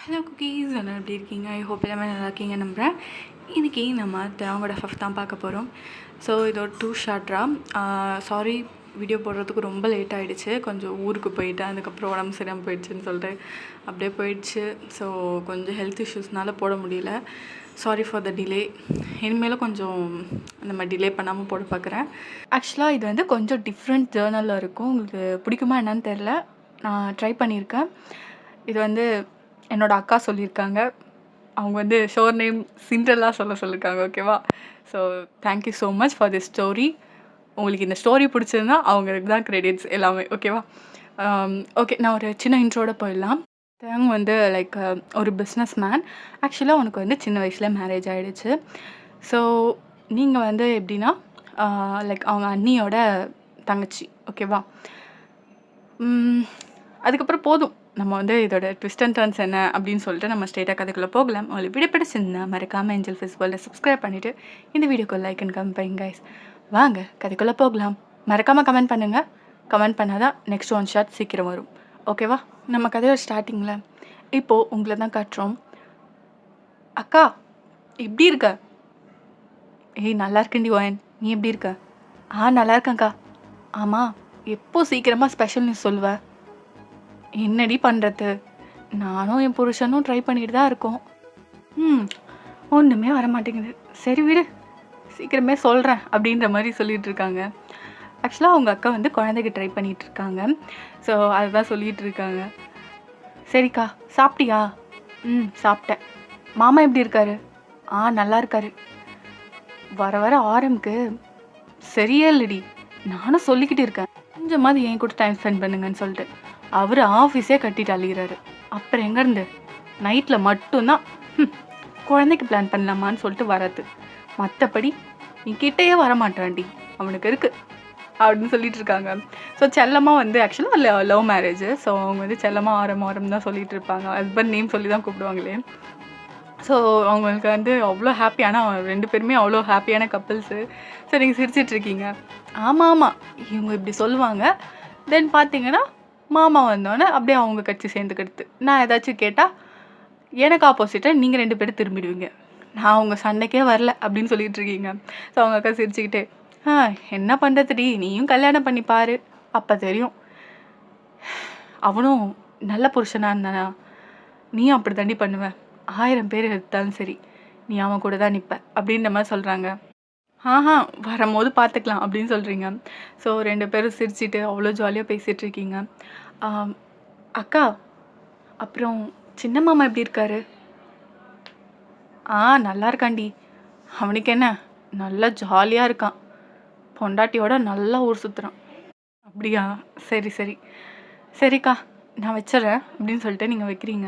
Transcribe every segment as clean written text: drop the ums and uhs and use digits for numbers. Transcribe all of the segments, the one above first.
Hello cookies, எல்லாம் எப்படி இருக்கீங்க? ஐ ஹோப் எல்லாமே நல்லா இருக்கீங்க நம்புகிறேன். இன்றைக்கி நம்ம தேவங்களோட ஃபஃப் தான் பார்க்க போகிறோம். ஸோ இது ஒரு 2 ஷார்ட்ரா. சாரி, வீடியோ போடுறதுக்கு ரொம்ப லேட் ஆகிடுச்சு. கொஞ்சம் ஊருக்கு போயிட்டேன், அதுக்கப்புறம் உடம்பு சரியாமல் போயிடுச்சுன்னு சொல்லிட்டு அப்படியே போயிடுச்சு. ஸோ கொஞ்சம் ஹெல்த் இஷ்யூஸ்னால போட முடியல. Sorry for the delay. இனிமேலும் கொஞ்சம் நம்ம டிலே பண்ணாமல் போட பார்க்குறேன். ஆக்சுவலாக இது வந்து கொஞ்சம் டிஃப்ரெண்ட் ஜேர்னலில் இருக்கும். உங்களுக்கு பிடிக்குமா என்னன்னு தெரில. நான் ட்ரை பண்ணியிருக்கேன். இது வந்து என்னோடய அக்கா சொல்லியிருக்காங்க. அவங்க வந்து ஷோர் நேம் சிண்ட்ரெல்லா சொல்லியிருக்காங்க. ஓகேவா? So thank you so much for this story. உங்களுக்கு இந்த ஸ்டோரி பிடிச்சிருந்தா அவங்களுக்கு தான் க்ரெடிட்ஸ் எல்லாமே. ஓகேவா? ஓகே, நான் ஒரு சின்ன இன்ட்ரோட போயிடலாம். தேவங்க வந்து லைக் ஒரு பிஸ்னஸ் மேன். ஆக்சுவலாக அவனுக்கு வந்து சின்ன வயசில் மேரேஜ் ஆகிடுச்சு. ஸோ நீங்கள் வந்து எப்படின்னா லைக் அவங்க அண்ணியோட தங்கச்சி. ஓகேவா? அதுக்கப்புறம் போதும், நம்ம வந்து இதோட ட்விஸ்ட் அண்ட் டர்ன்ஸ் என்ன அப்படின்னு சொல்லிட்டு நம்ம ஸ்ட்ரெயிட்டாக கதைக்குள்ளே போகலாம். உங்களுக்கு வீடியோ பிடிச்சிருந்தா மறக்காமல் ஏஞ்சல் ஃபிஸ் வேர்ல்டை சப்ஸ்கிரைப் பண்ணிவிட்டு இந்த வீடியோக்கு லைக் அண்ட் கமெண்ட் பண்ணுங்க கைஸ். வாங்க கதைக்குள்ளே போகலாம். மறக்காமல் கமெண்ட் பண்ணுங்கள். கமெண்ட் பண்ணால் தான் நெக்ஸ்ட் ஒன் ஷாட் சீக்கிரம் வரும். ஓகேவா? நம்ம கதையோட ஸ்டார்டிங்கில் இப்போது உங்களை தான் காட்டுறோம். அக்கா எப்படி இருக்க? ஏய், நல்லா இருக்கேன்டி ஓயன், நீ எப்படி இருக்க? நல்லா இருக்கேங்க்கா. ஆமாம், எப்போ சீக்கிரமாக ஸ்பெஷல் நியூஸ் சொல்லுவேன்? என்னடி பண்ணுறது, நானும் என் புருஷனும் ட்ரை பண்ணிட்டு தான் இருக்கோம். ஒன்றுமே வர மாட்டேங்குது. சரி விடு, சீக்கிரமே சொல்கிறேன் அப்படின்ற மாதிரி சொல்லிகிட்டு இருக்காங்க. ஆக்சுவலாக அவங்க அக்கா வந்து குழந்தைக்கு ட்ரை பண்ணிகிட்ருக்காங்க. ஸோ அதுதான் சொல்லிகிட்டு இருக்காங்க. சரிக்கா, சாப்பிட்டியா? சாப்பிட்டேன். மாமா எப்படி இருக்காரு? நல்லா இருக்காரு. வர வர ஆரம்புக்கு சரியே இல்லடி, நானும் சொல்லிக்கிட்டு இருக்கேன் கொஞ்சமாவது என் கூட டைம் ஸ்பெண்ட் பண்ணுங்கன்னு சொல்லிட்டு. அவர் ஆஃபீஸே கட்டிட்டு அழிகிறாரு. அப்புறம் எங்கேருந்து நைட்டில் மட்டும்தான் குழந்தைக்கு பிளான் பண்ணலாமான்னு சொல்லிட்டு வர்றது. மற்றபடி நீ கிட்டேயே வரமாட்டான்டி, அவனுக்கு இருக்குது அப்படின்னு சொல்லிட்டு இருக்காங்க. ஸோ செல்லமாக வந்து ஆக்சுவலாக லவ் மேரேஜ். ஸோ அவங்க வந்து செல்லமாக ஆரம் தான் சொல்லிட்டு இருப்பாங்க. ஹஸ்பண்ட் நேம் சொல்லி தான் கூப்பிடுவாங்களே. ஸோ அவங்களுக்கு வந்து அவ்வளோ ஹாப்பி. ஆனால் 2 பேருமே அவ்வளோ ஹாப்பியான கப்பிள்ஸு. ஸோ நீங்கள் சிரிச்சிட்ருக்கீங்க. ஆமாம், இவங்க இப்படி சொல்லுவாங்க. தென் பார்த்தீங்கன்னா மாமா வந்தோடனே அப்படியே அவங்க கட்சி சேர்ந்துக்கிடுது. நான் ஏதாச்சும் கேட்டால் எனக்கு ஆப்போசிட்டாக நீங்கள் 2 பேரும் திரும்பிடுவீங்க. நான் அவங்க சண்டைக்கே வரல அப்படின்னு சொல்லிட்டு இருக்கீங்க. ஸோ அவங்க அக்கா சிரிச்சுக்கிட்டே, என்ன பண்ணுறதுடி, நீயும் கல்யாணம் பண்ணி பாரு, அப்போ தெரியும். அவனும் நல்ல புருஷனாக இருந்தானா நீயும் அப்படி தாண்டி பண்ணுவேன். 1000 பேர் எடுத்தாலும் சரி, நீ அவன் கூட தான் நிற்ப அப்படின்ற மாதிரி சொல்கிறாங்க. வரும்போது பார்த்துக்கலாம் அப்படின்னு சொல்கிறீங்க. ஸோ 2 பேரும் சிரிச்சிட்டு அவ்வளோ ஜாலியாக பேசிகிட்ருக்கீங்க. அக்கா, அப்புறம் சின்ன மாமா எப்படி இருக்காரு? நல்லா இருக்காண்டி. அவனுக்கு என்ன, நல்லா ஜாலியாக இருக்கான். பொண்டாட்டியோட நல்லா ஊர் சுற்றுறான். அப்படியா? சரி சரி சரிக்கா, நான் வச்சிட்றேன் அப்படின்னு சொல்லிட்டு நீங்கள் வைக்கிறீங்க.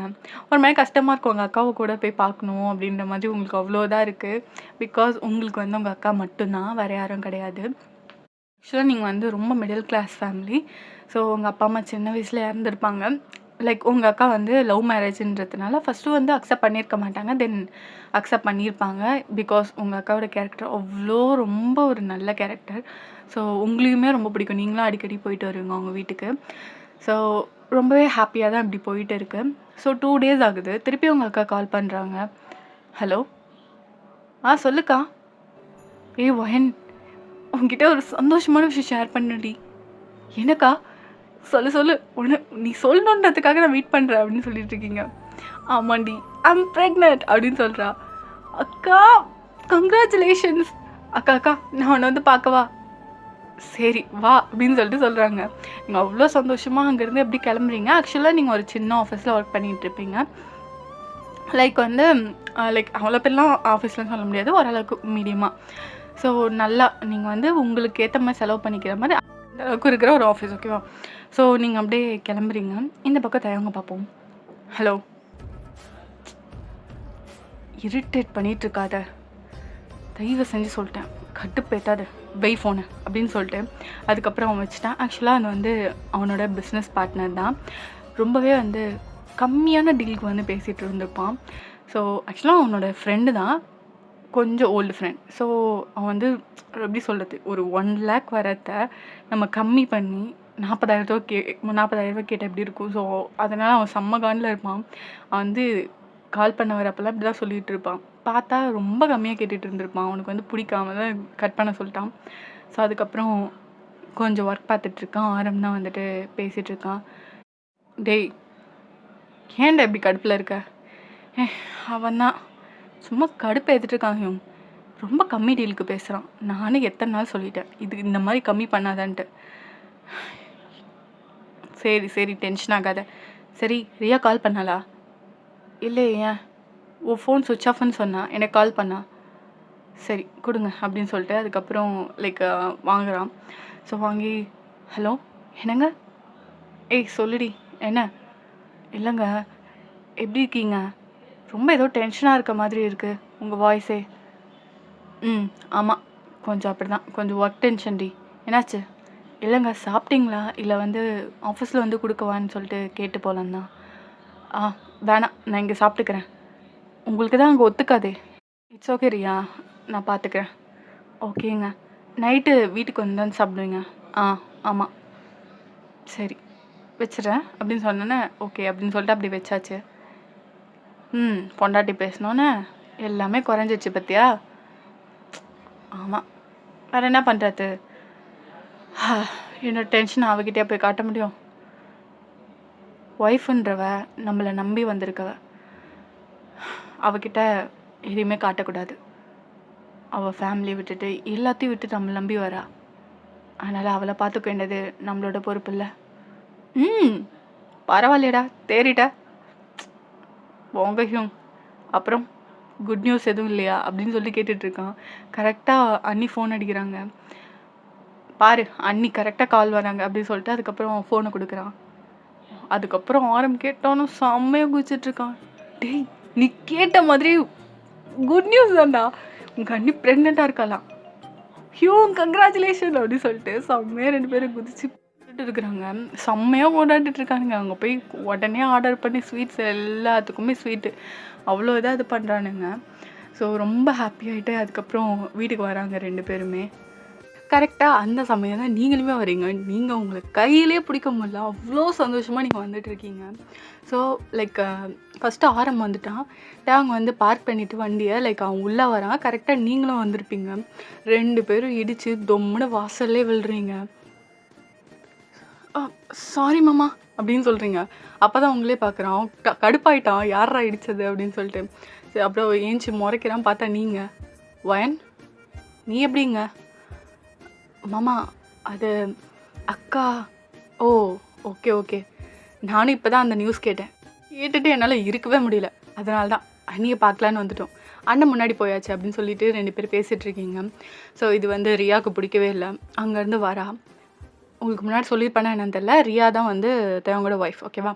ஒரு மாதிரி கஷ்டமாக இருக்கும், உங்கள் அக்காவை கூட போய் பார்க்கணும் அப்படின்ற மாதிரி உங்களுக்கு அவ்வளோ இதாக இருக்குது. பிகாஸ் உங்களுக்கு வந்து உங்கள் அக்கா மட்டும்தான், வேறு யாரும் கிடையாது. ஆக்சுவலாக நீங்கள் வந்து ரொம்ப மிடில் கிளாஸ் ஃபேமிலி. ஸோ உங்கள் அப்பா அம்மா சின்ன வயசில் இறந்துருப்பாங்க. லைக் உங்கள் அக்கா வந்து லவ் மேரேஜுன்றதுனால ஃபஸ்ட்டு வந்து அக்செப்ட் பண்ணியிருக்க மாட்டாங்க. தென் அக்செப்ட் பண்ணியிருப்பாங்க. பிகாஸ் உங்கள் அக்காவோட கேரக்டர் அவ்வளோ ரொம்ப ஒரு நல்ல கேரக்டர். ஸோ உங்களையுமே ரொம்ப பிடிக்கும். நீங்களும் அடிக்கடி போயிட்டு வருவீங்க அவங்க வீட்டுக்கு. ஸோ ரொம்பவே ஹாப்பியாக தான் இப்படி போயிட்டு இருக்கு. ஸோ 2 days ஆகுது. திருப்பி உங்கள் அக்கா கால் பண்ணுறாங்க. ஹலோ, சொல்லுக்கா. ஒயன், உங்ககிட்ட ஒரு சந்தோஷமான விஷயம் ஷேர் பண்ணடி. எனக்கா? சொல்லு ஒன்று, நீ சொல்லணுன்றதுக்காக நான் வெயிட் பண்ணுறேன் அப்படின்னு சொல்லிட்டு இருக்கீங்க. ஆமாண்டி, ஐம் ப்ரெக்னென்ட் அப்படின்னு சொல்கிறா. அக்கா கங்க்ராச்சுலேஷன்ஸ். அக்கா நான் உன்னை வந்து பார்க்கவா? சரி வா அப்படின்னு சொல்லிட்டு சொல்கிறாங்க. நீங்கள் அவ்வளோ சந்தோஷமாக அங்கேருந்து எப்படி கிளம்புறீங்க? ஆக்சுவலாக நீங்கள் ஒரு சின்ன ஆஃபீஸில் ஒர்க் பண்ணிகிட்ருப்பீங்க. லைக் வந்து லைக் அவ்வளோ பேர்லாம் ஆஃபீஸ்லாம் சொல்ல முடியாது, ஓரளவுக்கு மீடியமாக. ஸோ நல்லா நீங்கள் வந்து உங்களுக்கு ஏற்ற மாதிரி செலவு பண்ணிக்கிற மாதிரி அந்த அளவுக்கு இருக்கிற ஒரு ஆஃபீஸ். ஓகேவா? ஸோ நீங்கள் அப்படியே கிளம்புறீங்க. இந்த பக்கம் தயவங்க பார்ப்போம். ஹலோ, இரிட்டேட் பண்ணிகிட்ருக்காத, தயவு செஞ்சு சொல்லிட்டேன், கட்டுப்பேத்தாத, பை ஃபோனு அப்படின்னு சொல்லிட்டு அதுக்கப்புறம் அவன் வச்சுட்டான். ஆக்சுவலாக அது வந்து அவனோட பிஸ்னஸ் பார்ட்னர் தான். ரொம்பவே வந்து கம்மியான டீலுக்கு வந்து பேசிகிட்டு இருந்திருப்பான். ஸோ ஆக்சுவலாக அவனோட ஃப்ரெண்டு தான், கொஞ்சம் ஓல்டு ஃப்ரெண்ட். ஸோ அவன் வந்து எப்படி சொல்கிறது, ஒரு 1 lakh வரத்தை நம்ம கம்மி பண்ணி 40,000 கேட்டால் எப்படி இருக்கும்? ஸோ அதனால் அவன் செம்ம காண்டில் இருப்பான். அவன் வந்து கால் பண்ண வரப்பெல்லாம் இப்படி தான் சொல்லிகிட்டு இருப்பான். பார்த்தா ரொம்ப கம்மியாக கேட்டுட்டு இருந்திருப்பான். அவனுக்கு வந்து பிடிக்காம தான் கட் பண்ண சொல்லிட்டான். ஸோ அதுக்கப்புறம் கொஞ்சம் ஒர்க் பார்த்துட்ருக்கான். ஆரம் தான் வந்துட்டு பேசிகிட்டு இருக்கான். டேய், ஏன்டா இப்படி கடுப்பில் இருக்க? அவன் தான் சும்மா கடுப்பு ஏற்றிட்டு இருக்கான். ரொம்ப கம்மி டீலுக்கு பேசுகிறான். நானும் எத்தனை நாள் சொல்லிட்டேன் இது இந்த மாதிரி கம்மி பண்ணாதான்ட்டு. சரி சரி, டென்ஷன் ஆகாத. சரி, ரியா கால் பண்ணாளா? இல்லை, ஏன்? உன் ஃபோன் சுவிட்ச் ஆஃப்னு சொன்னா, எனக்கு கால் பண்ணா. சரி கொடுங்க அப்படின்னு சொல்லிட்டு அதுக்கப்புறம் லைக் வாங்குறான். ஸோ வாங்கி, ஹலோ என்னங்க? ஏய் சொல்லுடி, என்ன? இல்லைங்க, எப்படி இருக்கீங்க? ரொம்ப ஏதோ டென்ஷனாக இருக்க மாதிரி இருக்குது உங்கள் வாய்ஸே. ஆமாம், கொஞ்சம் அப்படி தான், கொஞ்சம் ஒர்க் டென்ஷன் டி. என்னாச்சு? இல்லைங்க, சாப்பிட்டீங்களா? இல்லை வந்து ஆஃபீஸில் வந்து கொடுக்கவான்னு சொல்லிட்டு கேட்டு போகலான் தான். வேணாம், நான் இங்கே சாப்பிட்டுக்கிறேன். உங்களுக்கு தான் அங்கே ஒத்துக்காதே. இட்ஸ் ஓகே ரியா, நான் பார்த்துக்கிறேன். ஓகேங்க, நைட்டு வீட்டுக்கு வந்து தான் சாப்பிடுவீங்க? ஆமாம். சரி வச்சுறேன் அப்படின்னு சொன்னோன்னே ஓகே அப்படின்னு சொல்லிட்டு அப்படி வச்சாச்சு. பொண்டாட்டி பேசினோன்னே எல்லாமே குறைஞ்சிச்சு பத்தியா? ஆமாம், வேறு என்ன பண்ணுறது? என்னோட டென்ஷன் அவகிட்டே போய் காட்ட முடியும்? ஒய்ஃபுன்றவ நம்மளை நம்பி வந்திருக்கவ, அவகிட்ட எதையுமே காட்டக்கூடாது. அவள் ஃபேமிலியை விட்டுட்டு எல்லாத்தையும் விட்டு நம்மளை நம்பி வரா. அதனால் அவளை பார்த்துக்க வேண்டியது நம்மளோட பொறுப்பு இல்லை. பரவாயில்லையடா, தேறிட்ட போங்கையும். அப்புறம் குட் நியூஸ் எதுவும் இல்லையா அப்படின்னு சொல்லி கேட்டுட்ருக்கான். கரெக்டாக அண்ணி ஃபோன் அடிக்கிறாங்க. பாரு, அண்ணி கரெக்டாக கால் வராங்க அப்படின்னு சொல்லிட்டு அதுக்கப்புறம் ஃபோனை கொடுக்குறான். அதுக்கப்புறம் ஆரம் கேட்டோன்னு செம்மையாக குதிச்சிட்ருக்கான். டேய், நீ கேட்ட மாதிரி குட் நியூஸ் தான்டா, உங்கள் அண்ணி ப்ரெக்னெண்ட்டாக இருக்கலாம். கங்க்ராச்சுலேஷன் அப்படின்னு சொல்லிட்டு செம்மையாக 2 பேரும் குதிச்சு இருக்கிறாங்க. செம்மையாக கொண்டாடிட்டு இருக்கானுங்க. அங்கே போய் உடனே ஆர்டர் பண்ணி ஸ்வீட்ஸ் எல்லாத்துக்குமே ஸ்வீட்டு அவ்வளோ இதாக இது பண்ணுறானுங்க. ஸோ ரொம்ப ஹாப்பி ஆகிட்டு அதுக்கப்புறம் வீட்டுக்கு வராங்க 2 பேருமே. கரெக்டாக அந்த சமயம் தான் நீங்களுமே வரீங்க. நீங்கள் உங்களுக்கு கையிலே பிடிக்க முடியல, அவ்வளோ சந்தோஷமாக நீங்கள் வந்துட்டு இருக்கீங்க. ஸோ லைக் ஃபஸ்ட்டு ஆரம் வந்துட்டான். அவங்க வந்து பார்க் பண்ணிவிட்டு வண்டியை லைக் அவன் உள்ளே வரான். கரெக்டாக நீங்களும் வந்திருப்பீங்க. 2 பேரும் இடித்து தொம்முன்னு வாசல்லே விழுறீங்க. சாரி மாமா அப்படின்னு சொல்கிறீங்க. அப்போ தான் உங்களே பார்க்குறான். கடுப்பாயிட்டான், யாரா இடித்தது அப்படின்னு சொல்லிட்டு. சரி, அப்புறம் ஏஞ்சி முறைக்கிறான். பார்த்தா நீங்கள் வயன், நீ எப்படிங்க? மாமா அது அக்கா. ஓ ஓகே ஓகே, நானும் இப்போ தான் அந்த நியூஸ் கேட்டுட்டு என்னால் இருக்கவே முடியல. அதனால தான் அண்ணியை பார்க்கலான்னு வந்துட்டோம். அண்ணன் முன்னாடி போயாச்சு அப்படின்னு சொல்லிட்டு 2 பேர் பேசிகிட்ருக்கீங்க. ஸோ இது வந்து ரியாவுக்கு பிடிக்கவே இல்லை. அங்கேருந்து வரா. உங்களுக்கு முன்னாடி சொல்லியிருப்பேன்னா என்னன்னு தெரியல, ரியா தான் வந்து தேவங்களோட ஒய்ஃப், ஓகேவா?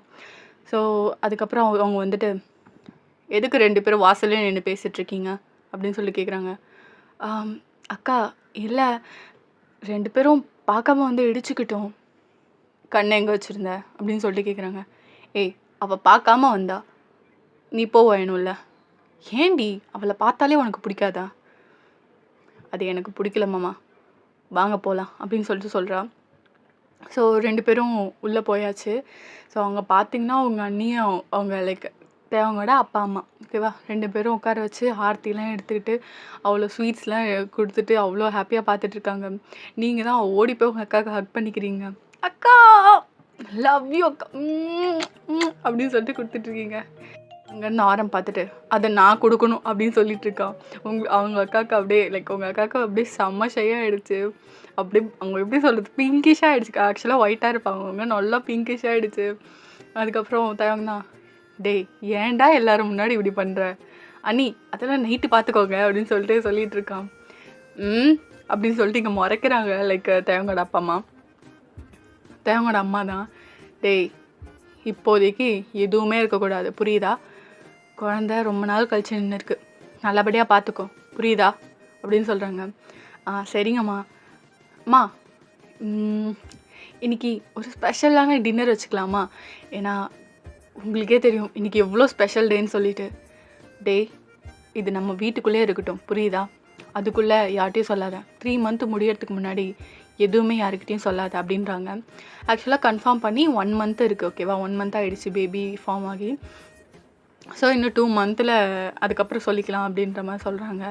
ஸோ அதுக்கப்புறம் அவங்க வந்துட்டு எதுக்கு 2 பேரும் வாசல்லே நின்று பேசிகிட்ருக்கீங்க அப்படின்னு சொல்லி கேட்குறாங்க. அக்கா இல்லை, 2 பேரும் பார்க்காம வந்து இடிச்சுக்கிட்டோம். கண்ணை எங்கே வச்சுருந்த அப்படின்னு சொல்லிட்டு கேட்குறாங்க. ஏய், அவள் பார்க்காம வந்தா நீ வேணும்ல? ஏண்டி அவளை பார்த்தாலே உனக்கு பிடிக்காதா? அது எனக்கு பிடிக்கல மாமா, வாங்க போகலாம் அப்படின்னு சொல்லிட்டு சொல்கிறான். ஸோ 2 பேரும் உள்ளே போயாச்சு. ஸோ அவங்க பார்த்திங்கன்னா அவங்க அண்ணியும் அவங்க லைக் தேவங்களோட அப்பா அம்மா, ஓகேவா? 2 பேரும் உட்கார வச்சு ஆர்த்திலாம் எடுத்துக்கிட்டு அவ்வளோ ஸ்வீட்ஸ்லாம் கொடுத்துட்டு அவ்வளோ ஹாப்பியாக பார்த்துட்ருக்காங்க. நீங்கள் தான் ஓடி போய் உங்கள் அக்காவுக்கு ஹக் பண்ணிக்கிறீங்க. அக்கா லவ் யூ அக்கா அப்படின்னு சொல்லிட்டு கொடுத்துட்ருக்கீங்க. அங்கேருந்து ஆரம் பார்த்துட்டு அதை நான் கொடுக்கணும் அப்படின்னு சொல்லிட்டு இருக்கான். அவங்க அக்காவுக்கு அப்படியே லைக் உங்கள் அக்காவுக்கு அப்படியே செம்ம ஷையாக ஆகிடுச்சு. அப்படியே அவங்க எப்படி சொல்கிறது, பிங்கிஷாக ஆகிடுச்சு. ஆக்சுவலாக ஒயிட்டாக இருப்பாங்க, அவங்க நல்லா பிங்கிஷாக ஆகிடுச்சு. அதுக்கப்புறம் தயவங்க தான், டேய் ஏன்டா எல்லோரும் முன்னாடி இப்படி பண்ணுற? அண்ணி அதெல்லாம் நைட்டு பார்த்துக்கோங்க அப்படின்னு சொல்லிட்டு இருக்கான். அப்படின்னு சொல்லிட்டு இங்கே முறைக்கிறாங்க லைக் தேவங்களோட அப்பா அம்மா. தேவங்களோட அம்மா தான், டேய் இப்போதைக்கு எதுவுமே இருக்கக்கூடாது, புரியுதா? குழந்த ரொம்ப நாள் கழிச்சு நின்று இருக்கு, நல்லபடியாக பார்த்துக்கோ, புரியுதா அப்படின்னு சொல்கிறாங்க. சரிங்கம்மா. அம்மா இன்றைக்கி ஒரு ஸ்பெஷலான டின்னர் வச்சுக்கலாமா? ஏன்னா உங்களுக்கே தெரியும் இன்றைக்கி எவ்வளோ ஸ்பெஷல் டேன்னு சொல்லிட்டு. டேய் இது நம்ம வீட்டுக்குள்ளே இருக்கட்டும், புரியுதா? அதுக்குள்ளே யார்ட்டையும் சொல்லாத. 3 மந்த்து முடியறதுக்கு முன்னாடி எதுவுமே யாருக்கிட்டையும் சொல்லாத அப்படின்றாங்க. ஆக்சுவலாக கன்ஃபார்ம் பண்ணி 1 மந்த் இருக்குது ஓகேவா, 1 மந்த் ஆகிடுச்சு பேபி ஃபார்ம் ஆகி. ஸோ இன்னும் 2 மந்த்தில் அதுக்கப்புறம் சொல்லிக்கலாம் அப்படின்ற மாதிரி சொல்கிறாங்க.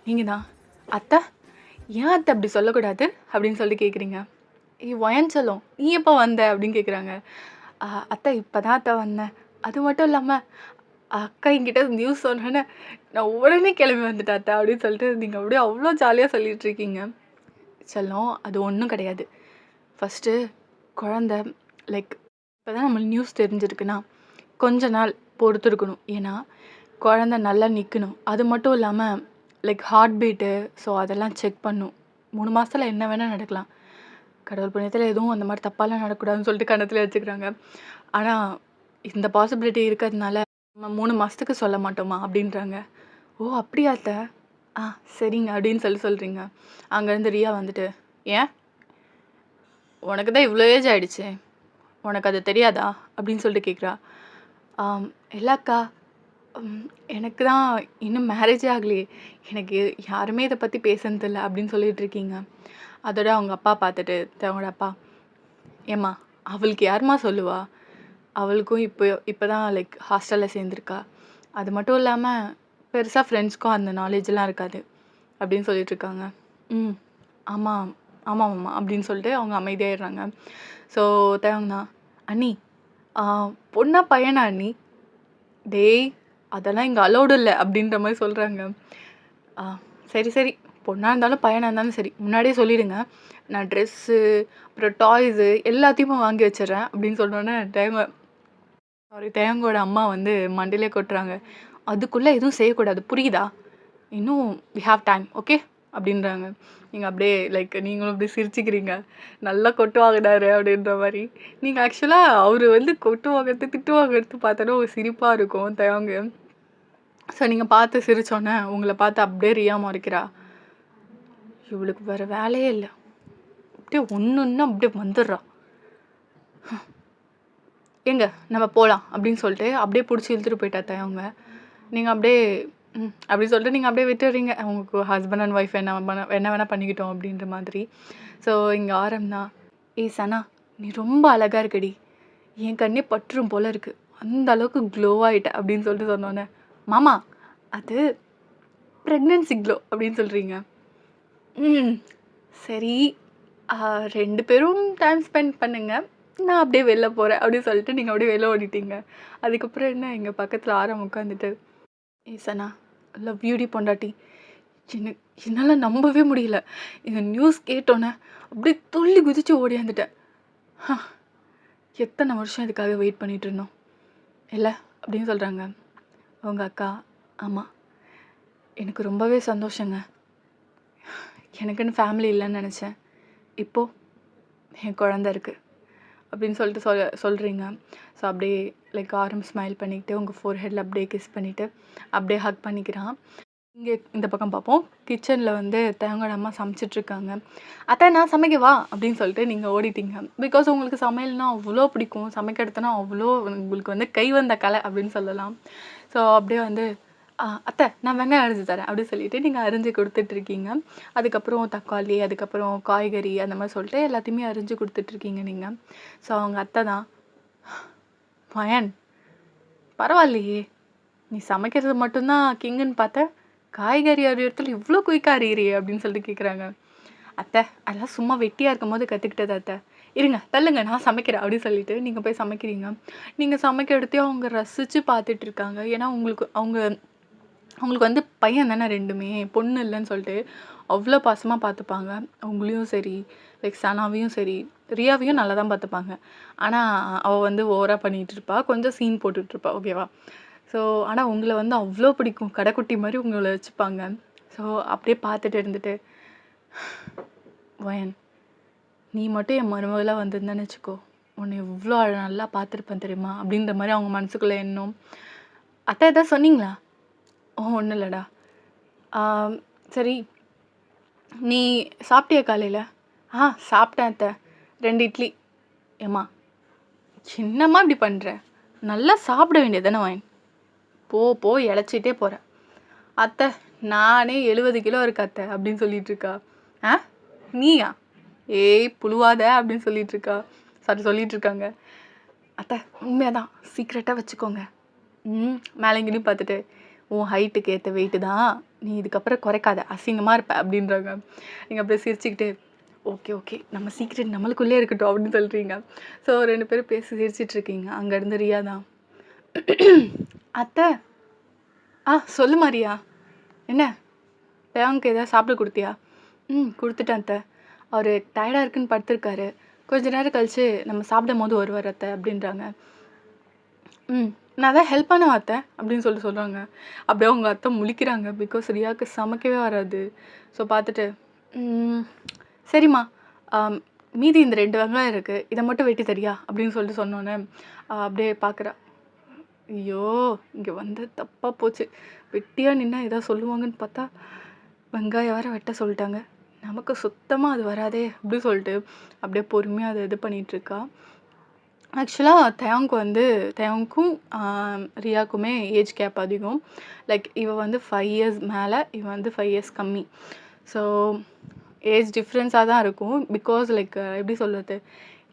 நீங்கள் தான் அத்தை ஏன் அத்தை அப்படி சொல்லக்கூடாது அப்படின்னு சொல்லி கேட்குறீங்க. ஒயன் சொல்லும் நீ எப்போ வந்த அப்படின்னு கேட்குறாங்க. அத்தை இப்போ தான் அத்தை வந்தேன். அது மட்டும் இல்லாமல் அக்கா என்கிட்ட நியூஸ் சொன்னோன்னே நான் உடனே கிளம்பி வந்துட்டேன் அத்தை அப்படின்னு சொல்லிட்டு நீங்கள் அப்படியே அவ்வளோ ஜாலியாக சொல்லிட்டு இருக்கீங்க. செல்லம் அது ஒன்றும் கிடையாது. ஃபஸ்ட்டு குழந்த லைக் இப்போ தான் நம்மளுக்கு நியூஸ் தெரிஞ்சிருக்குன்னா கொஞ்ச நாள் பொறுத்திருக்கணும். ஏன்னா குழந்த நல்லா நிற்கணும். அது மட்டும் இல்லாமல் லைக் ஹார்ட் பீட்டு ஸோ அதெல்லாம் செக் பண்ணும். 3 மாதத்தில் என்ன வேணால் நடக்கலாம். கடவுள் புண்ணியத்தில் எதுவும் அந்த மாதிரி தப்பாலாம் நடக்கூடாதுன்னு சொல்லிட்டு கணத்தில் வச்சுக்கிறாங்க. ஆனால் இந்த பாசிபிலிட்டி இருக்கிறதுனால நம்ம 3 மாதத்துக்கு சொல்ல மாட்டோமா அப்படின்றாங்க. ஓ அப்படியா அத்தை, ஆ சரிங்க அப்படின்னு சொல்கிறீங்க. அங்கேருந்து ரியா வந்துட்டு ஏன் உனக்கு தான் இவ்வளோ ஏஜ் ஆகிடுச்சு, உனக்கு அது தெரியாதா அப்படின்னு சொல்லிட்டு கேட்குறா. இல்லைக்கா எனக்கு தான் இன்னும் மேரேஜே ஆகலையே, எனக்கு யாருமே இதை பற்றி பேசுனதில்லை அப்படின்னு சொல்லிட்டு இருக்கீங்க. அதோட அவங்க அப்பா பார்த்துட்டு அவங்களோட அப்பா ஏம்மா அவளுக்கு யாருமா சொல்லுவா, அவளுக்கும் இப்போ தான் லைக் ஹாஸ்டலில் சேர்ந்துருக்கா, அது மட்டும் இல்லாமல் பெருசாக ஃப்ரெண்ட்ஸ்க்கும் அந்த நாலேஜெலாம் இருக்காது அப்படின்னு சொல்லிட்டுருக்காங்க. ஆமாம் ஆமாம்மா அப்படின்னு சொல்லிட்டு அவங்க அமைதியாகிடுறாங்க. ஸோ தேவங்கண்ணா அண்ணி பொண்ணா பையனா அண்ணி, டேய் அதெல்லாம் இங்கே அலௌடு இல்லை அப்படின்ற மாதிரி சொல்கிறாங்க. சரி சரி பொண்ணாக இருந்தாலும் பையனாக இருந்தாலும் சரி முன்னாடியே சொல்லிடுங்க, நான் ட்ரெஸ்ஸு அப்புறம் டாய்ஸு எல்லாத்தையுமே வாங்கி வச்சிடுறேன் அப்படின்னு சொன்னோன்னே தேவங்கோட அம்மா வந்து மண்டிலே கொட்டுறாங்க. அதுக்குள்ளே எதுவும் செய்யக்கூடாது புரியுதா, இன்னும் வி ஹாவ் டைம் ஓகே அப்படின்றாங்க. நீங்கள் அப்படியே லைக் நீங்களும் அப்படியே சிரிச்சுக்கிறீங்க, நல்லா கொட்டு வாங்கினாரு அப்படின்ற மாதிரி. நீங்கள் ஆக்சுவலாக அவர் வந்து கொட்டு வாங்கிறது திட்டு வாங்கிறது பார்த்தோன்னா ஒரு சிரிப்பாக இருக்கும் தேவங்க. ஸோ நீங்கள் பார்த்து சிரிச்சோன்னே உங்களை பார்த்து அப்படியே ரியா முறைக்கிறா. இவளுக்கு வேறு வேலையே இல்லை, அப்படியே ஒன்று அப்படியே வந்துடுறா. எங்க நம்ம போகலாம் அப்படின்னு சொல்லிட்டு அப்படியே பிடிச்சி இழுத்துட்டு போயிட்டா தேவங்க. நீங்கள் அப்படியே அப்படின்னு சொல்லிட்டு நீங்கள் அப்படியே விட்டுடுறீங்க, உங்களுக்கு ஹஸ்பண்ட் அண்ட் ஒய்ஃப் என்ன வேணால் பண்ணிக்கிட்டோம் அப்படின்ற மாதிரி. ஸோ இங்கே ஆரம்பம்னா சனா நீ ரொம்ப அழகாக இருக்கடி, என் கண்ணே பற்றும் போல் இருக்குது, அந்த அளவுக்கு க்ளோ ஆகிட்ட அப்படின்னு சொல்லிட்டு சொன்னோன்னே மாமா அது ப்ரெக்னென்சி க்ளோ அப்படின்னு சொல்கிறீங்க. சரி 2 பேரும் டைம் ஸ்பெண்ட் பண்ணுங்க, நான் அப்படியே வெளில போகிறேன் அப்படின்னு சொல்லிட்டு நீங்கள் அப்படியே வெளில ஓடிட்டீங்க. அதுக்கப்புறம் என்ன எங்கள் பக்கத்தில் ஆரம் உட்காந்துட்டு சனா லவ் யூடி பொண்டாட்டி, என்னால் நம்பவே முடியல, இந்த நியூஸ் கேட்டோன்னே அப்படியே துள்ளி குதித்து ஓடியாந்துட்டேன். எத்தனை வருஷம் இதுக்காக வெயிட் பண்ணிகிட்டு இருந்தோம் இல்லை அப்படின்னு சொல்கிறாங்க. அவங்க அக்கா ஆமாம் எனக்கு ரொம்பவே சந்தோஷங்க, எனக்குன்னு ஃபேமிலி இல்லைன்னு நினச்சேன், இப்போது என் குழந்த இருக்குது அப்படின்னு சொல்லிட்டு சொல்கிறீங்க. ஸோ அப்படியே லைக் ஆரம் ஸ்மைல் பண்ணிக்கிட்டு உங்கள் ஃபோர்ஹெட்டில் அப்படியே கிஸ் பண்ணிவிட்டு அப்படியே ஹக் பண்ணிக்கிறான். இங்கே இந்த பக்கம் பார்ப்போம், கிச்சனில் வந்து தேங்காய் அம்மா சமைச்சிட்ருக்காங்க. அத்தை நான் சமைக்கவா அப்படின்னு சொல்லிட்டு நீங்கள் ஓடிட்டீங்க. பிகாஸ் உங்களுக்கு சமையல்னால் அவ்வளோ பிடிக்கும், சமைக்கிறதுனா அவ்வளோ உங்களுக்கு வந்து கை வந்த கலை அப்படின்னு சொல்லலாம். ஸோ அப்படியே வந்து அத்தை நான் வெங்காயம் அரிஞ்சு தரேன் அப்படின்னு சொல்லிட்டு நீங்கள் அரிஞ்சு கொடுத்துட்ருக்கீங்க. அதுக்கப்புறம் தக்காளி அதுக்கப்புறம் காய்கறி அந்த மாதிரி சொல்லிட்டு எல்லாத்தையுமே அரிஞ்சு கொடுத்துட்ருக்கீங்க நீங்கள். ஸோ அவங்க அத்தை தான் பயன் பரவாயில்லையே, நீ சமைக்கிறது மட்டும்தான் கிங்குன்னு பார்த்தேன், காய்கறி அறியறதுல இவ்வளோ குயிக்காக அறியிறியே அப்படின்னு சொல்லிட்டு கேட்குறாங்க. அத்தை அதெல்லாம் சும்மா வெட்டியாக இருக்கும் போது கற்றுக்கிட்டது அத்தை, இருங்க தள்ளுங்க நான் சமைக்கிறேன் அப்படின்னு சொல்லிட்டு நீங்கள் போய் சமைக்கிறீங்க. நீங்கள் சமைக்கிறதையும் அவங்க ரசித்து பார்த்துட்ருக்காங்க. ஏன்னா அவங்களுக்கு வந்து பையன் தானே, ரெண்டுமே பொண்ணு இல்லைன்னு சொல்லிட்டு அவ்வளோ பாசமாக பார்த்துப்பாங்க. அவங்களையும் சரி லைக் சனாவையும் சரி ரியாவையும் நல்லா தான் பார்த்துப்பாங்க. ஆனால் அவள் வந்து ஓவராக பண்ணிகிட்டு இருப்பா, கொஞ்சம் சீன் போட்டுட்ருப்பா ஓகேவா. ஸோ ஆனால் உங்களை வந்து அவ்வளோ பிடிக்கும், கடைக்குட்டி மாதிரி உங்களை வச்சுப்பாங்க. ஸோ அப்படியே பார்த்துட்டு இருந்துட்டு வயன் நீ மட்டும் என் மருமகளாக வந்திருந்தான்னு வச்சுக்கோ, உன்னை எவ்வளோ நல்லா பார்த்துருப்பேன் தெரியுமா அப்படின்ற மாதிரி அவங்க மனசுக்குள்ளே எண்ணம். அத்தை எதாவது சொன்னீங்களா? ஒன்றும் இல்லைடா. சரி நீ சாப்பிட்டியா காலையில்? சாப்பிட்டேன் அத்தை, 2 இட்லி. ஏம்மா என்னம்மா இப்படி பண்ணுற, நல்லா சாப்பிட வேண்டியது தானே வாயின், போ இழைச்சிட்டே போகிறேன். அத்தை நானே 70 கிலோ இருக்க அத்தை அப்படின்னு சொல்லிட்டு இருக்கா. நீயா ஏய் புழுவாத அப்படின்னு சொல்லிட்டு இருக்கா. சாரி சொல்லிட்டு இருக்காங்க. அத்தை உண்மையாதான் சீக்ரெட்டாக வச்சுக்கோங்க. மேலேங்கிலையும் பார்த்துட்டு உன் ஹைட்டுக்கு ஏற்ற வெயிட்டு தான், நீ இதுக்கப்புறம் குறைக்காத, அசிங்கமாக இருப்ப அப்படின்றாங்க. நீங்கள் அப்படியே சிரிச்சுக்கிட்டு ஓகே ஓகே நம்ம சீக்ரெட் நம்மளுக்குள்ளே இருக்கட்டும் அப்படின்னு சொல்கிறீங்க. ஸோ 2 பேரும் பேசி சிரிச்சிட்ருக்கீங்க. அங்கேருந்து ரியா தான், அத்தை சொல்லு மாரியா, என்ன தேவனுக்கு ஏதாவது சாப்பிட கொடுத்தியா? கொடுத்துட்டேன் அத்தை, அவர் டயர்டாக இருக்குன்னு படுத்திருக்காரு, கொஞ்ச நேரம் கழிச்சு நம்ம சாப்பிடும் போது வருவார் அத்தை அப்படின்றாங்க. நான் தான் ஹெல்ப் பண்ண அத்தை அப்படின்னு சொல்கிறாங்க. அப்படியே அவங்க அத்தை முழிக்கிறாங்க. பிகாஸ் ரியாவுக்கு சமைக்கவே வராது. ஸோ பார்த்துட்டு சரிம்மா, மீதி இந்த 2 வெங்காயம் இருக்குது, இதை மட்டும் வெட்டி தரியா அப்படின்னு சொல்லிட்டு சொன்னோன்னே அப்படியே பார்க்குறா. ஐயோ இங்கே வந்து தப்பாக போச்சு, வெட்டியாக நின்னா ஏதாவது சொல்லுவாங்கன்னு பார்த்தா வெங்காயம் வேறு வெட்ட சொல்லிட்டாங்க, நமக்கு சுத்தமாக அது வராதே அப்படின்னு சொல்லிட்டு அப்படியே பொறுமையாக அதை இது பண்ணிகிட்ருக்கா. ஆக்சுவலாக தேவங்க்கும் ரியாவுக்குமே ஏஜ் கேப் அதிகம். லைக் இவ வந்து 5 இயர்ஸ் மேலே, இவன் வந்து 5 இயர்ஸ் கம்மி. ஸோ ஏஜ் டிஃப்ரென்ஸாக தான் இருக்கும். பிகாஸ் லைக் எப்படி சொல்கிறது,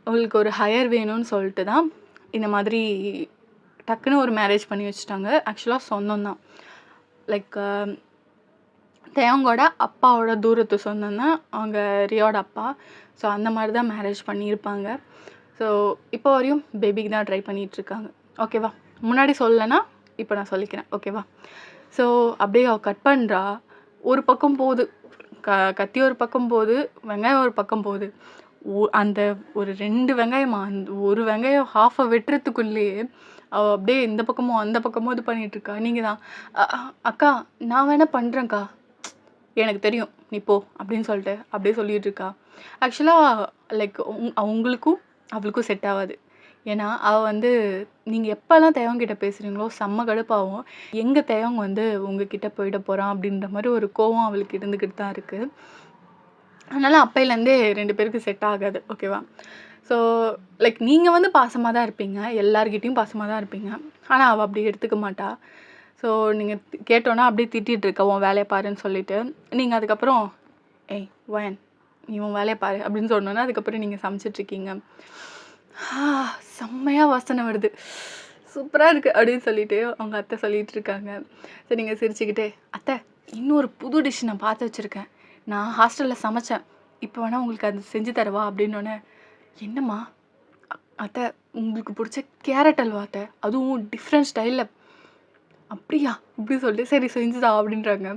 அவங்களுக்கு ஒரு ஹையர் வேணும்னு சொல்லிட்டு தான் இந்த மாதிரி டக்குன்னு ஒரு மேரேஜ் பண்ணி வச்சுட்டாங்க. ஆக்சுவலாக சொந்தம் தான், லைக் தேவங்கோட அப்பாவோட தூரத்து சொந்தம் தான் அவங்க ரியாவோட அப்பா. ஸோ அந்த மாதிரி தான் மேரேஜ் பண்ணியிருப்பாங்க. ஸோ இப்போ வரையும் பேபிக்கு தான் ட்ரை பண்ணிகிட்ருக்காங்க. ஓகேவா, முன்னாடி சொல்லலைன்னா இப்போ நான் சொல்லிக்கிறேன். ஓகேவா. ஸோ அப்படியே அவள் கட் பண்ணுறா. ஒரு பக்கம் போகுது கத்தி, ஒரு பக்கம் போகுது வெங்காயம், ஒரு பக்கம் போகுது. அந்த ஒரு 2 வெங்காயமா, அந்த ஒரு வெங்காயம் ஹாஃபை வெட்டுறதுக்குள்ளேயே அவள் அப்படியே இந்த பக்கமும் அந்த பக்கமும் இது பண்ணிகிட்ருக்கா. நீங்கள் தான் அக்கா நான் வேணால் பண்ணுறேங்க்கா, எனக்கு தெரியும் நீ போ அப்படின்னு சொல்லிட்டு அப்படியே சொல்லிகிட்டு இருக்கா. ஆக்சுவலாக லைக் அவங்களுக்கும் அவளுக்கும் செட் ஆகாது. ஏன்னா அவள் வந்து நீங்கள் எப்போல்லாம் தேவங்கிட்ட பேசுகிறீங்களோ செம்ம கடுப்பாகும். எங்கள் தேவங்க வந்து உங்ககிட்ட போயிட போகிறான் அப்படின்ற மாதிரி ஒரு கோவம் அவளுக்கு இருந்துக்கிட்டு தான் இருக்குது. அதனால் அப்பையிலேருந்தே 2 பேருக்கு செட் ஆகாது. ஓகேவா. ஸோ லைக் நீங்கள் வந்து பாசமாக தான் இருப்பீங்க, எல்லார்கிட்டையும் பாசமாக தான் இருப்பீங்க. ஆனால் அவள் அப்படி எடுத்துக்க மாட்டா. ஸோ நீங்கள் கேட்டோன்னா அப்படியே திட்டிகிட்டு இருக்க, உன் வேலையை பாருன்னு சொல்லிவிட்டு நீங்கள் அதுக்கப்புறம் ஏய் வயன் நீ உன் வேலையை பாரு அப்படின்னு சொன்னோன்னா அதுக்கப்புறம் நீங்கள் சமைச்சிட்ருக்கீங்க. செம்மையாக வாசனை வருது, சூப்பராக இருக்குது அப்படின்னு சொல்லிட்டு அவங்க அத்தை சொல்லிகிட்டு இருக்காங்க. சரி நீங்கள் சிரிச்சுக்கிட்டே அத்தை இன்னொரு புது டிஷ் நான் பார்த்து வச்சுருக்கேன், நான் ஹாஸ்டலில் சமைச்சேன், இப்போ வேணால் உங்களுக்கு அது செஞ்சு தரவா அப்படின்னோடனே என்னம்மா அத்தை உங்களுக்கு பிடிச்ச கேரட் அல்வா அத்தை, அதுவும் டிஃப்ரெண்ட் ஸ்டைலில், அப்படியா இப்படி சொல்லிட்டு சரி செஞ்சுதா அப்படின்றாங்க.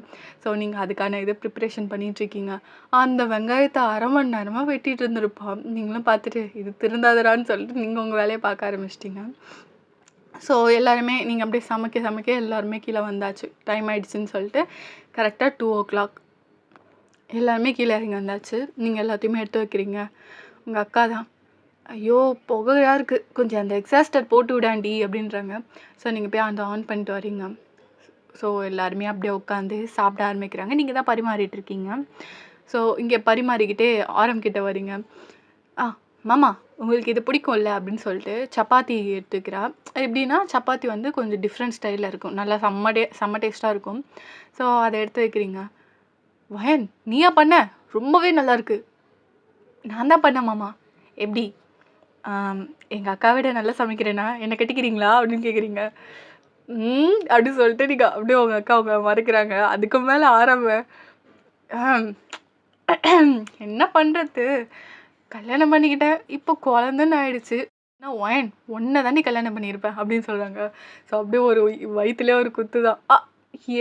ஸோ நீங்கள் அதுக்கான இதை ப்ரிப்ரேஷன் பண்ணிகிட்ருக்கீங்க. அந்த வெங்காயத்தை 1/2 மணி நேரமாக வெட்டிகிட்டு இருந்திருப்பான். நீங்களும் பார்த்துட்டு இது திருந்தாதரான்னு சொல்லிட்டு நீங்கள் உங்கள் வேலையை பார்க்க ஆரம்பிச்சிட்டிங்க. ஸோ எல்லாருமே நீங்கள் அப்படியே சமைக்க எல்லாருமே கீழே வந்தாச்சு. டைம் ஆகிடுச்சின்னு சொல்லிட்டு கரெக்டாக 2 o'clock எல்லாருமே கீழே இறங்கி வந்தாச்சு. நீங்கள் எல்லாத்தையுமே எடுத்து வைக்கிறீங்க. உங்கள் அக்கா தான் ஐயோ புகையாக இருக்குது, கொஞ்சம் அந்த எக்ஸாஸ்டர் போட்டு விடாண்டி அப்படின்றாங்க. ஸோ நீங்கள் போய் அந்த ஆன் பண்ணிட்டு வரீங்க. ஸோ எல்லாருமே அப்படியே உட்காந்து சாப்பிட ஆரம்பிக்கிறாங்க. நீங்கள் தான் பரிமாறிட்டுருக்கீங்க. ஸோ இங்கே பரிமாறிக்கிட்டே ஆரம்பிக்கிட்ட வரீங்க. மாமா உங்களுக்கு இது பிடிக்கும்ல அப்படின்னு சொல்லிட்டு சப்பாத்தி எடுத்துக்கிறா. எப்படின்னா சப்பாத்தி வந்து கொஞ்சம் டிஃப்ரெண்ட் ஸ்டைலில் இருக்கும், நல்லா செம்ம டேஸ்ட்டாக இருக்கும். ஸோ அதை எடுத்து வைக்கிறீங்க. வயன் நீயா பண்ண, ரொம்பவே நல்லாயிருக்கு. நான் தான் பண்ணேன் மாமா. எப்படி, எங்கள் அக்கா விட நல்லா சமைக்கிறேன்னா என்னை கட்டிக்கிறீங்களா அப்படின்னு கேட்குறீங்க. அப்படின்னு சொல்லிட்டு நீங்கள் அப்படியே உங்கள் அக்கா அவங்க மறைக்கிறாங்க. அதுக்கு மேலே என்ன பண்ணுறது, கல்யாணம் பண்ணிக்கிட்டேன், இப்போ குழந்தைன்னு ஆயிடுச்சு, நான் ஒன்றை தாண்டி கல்யாணம் பண்ணியிருப்பேன் அப்படின்னு சொல்கிறாங்க. ஸோ அப்படியே ஒரு வயிற்றுலேயே ஒரு குத்து தான்.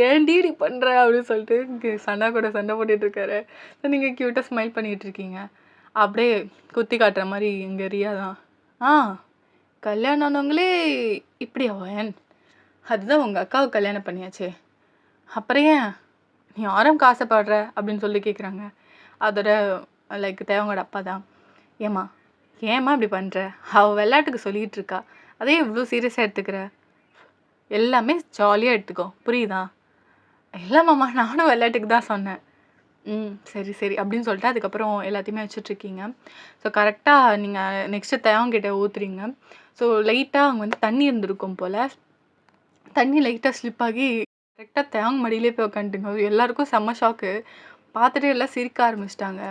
ஏன்டி இப்படி பண்ணுற அப்படின்னு சொல்லிட்டு இங்கே கூட சண்டை போட்டுட்ருக்காரு. ஸோ நீங்கள் க்யூட்டாக ஸ்மைல் பண்ணிகிட்ருக்கீங்க. அப்படியே குத்தி காட்டுற மாதிரி இங்கே ரியா தான் கல்யாணம் ஆனவங்களே இப்படியா வயன், அதுதான் உங்கள் அக்காவுக்கு கல்யாணம் பண்ணியாச்சு, அப்புறம் ஏன் நீ ஆரம்புக்கு ஆசைப்படுற அப்படின்னு சொல்லி கேட்குறாங்க. அதோட லைக் தேவங்களோட அப்பா தான் ஏம்மா இப்படி பண்ணுற, அவள் விளையாட்டுக்கு சொல்லிகிட்டு இருக்கா, அதே இவ்வளோ சீரியஸாக எடுத்துக்கிற, எல்லாமே ஜாலியாக எடுத்துக்கோ புரியுதா. இல்லை மாமா நானும் விளையாட்டுக்கு தான் சொன்னேன். சரி சரி அப்படின்னு சொல்லிட்டு அதுக்கப்புறம் எல்லாத்தையுமே வச்சுட்ருக்கீங்க. ஸோ கரெக்டாக நீங்கள் நெக்ஸ்ட்டு தேவங்கிட்ட ஊற்றுறீங்க. ஸோ லைட்டாக அவங்க வந்து தண்ணி இருந்திருக்கும் போல், தண்ணி லைட்டாக ஸ்லிப் ஆகி கரெக்டாக தேவங்க மடியிலே போய் உட்காந்துட்டுங்க. எல்லாருக்கும் செம்ம ஷாக்கு. பார்த்துட்டு எல்லாம் சிரிக்க ஆரம்பிச்சிட்டாங்க.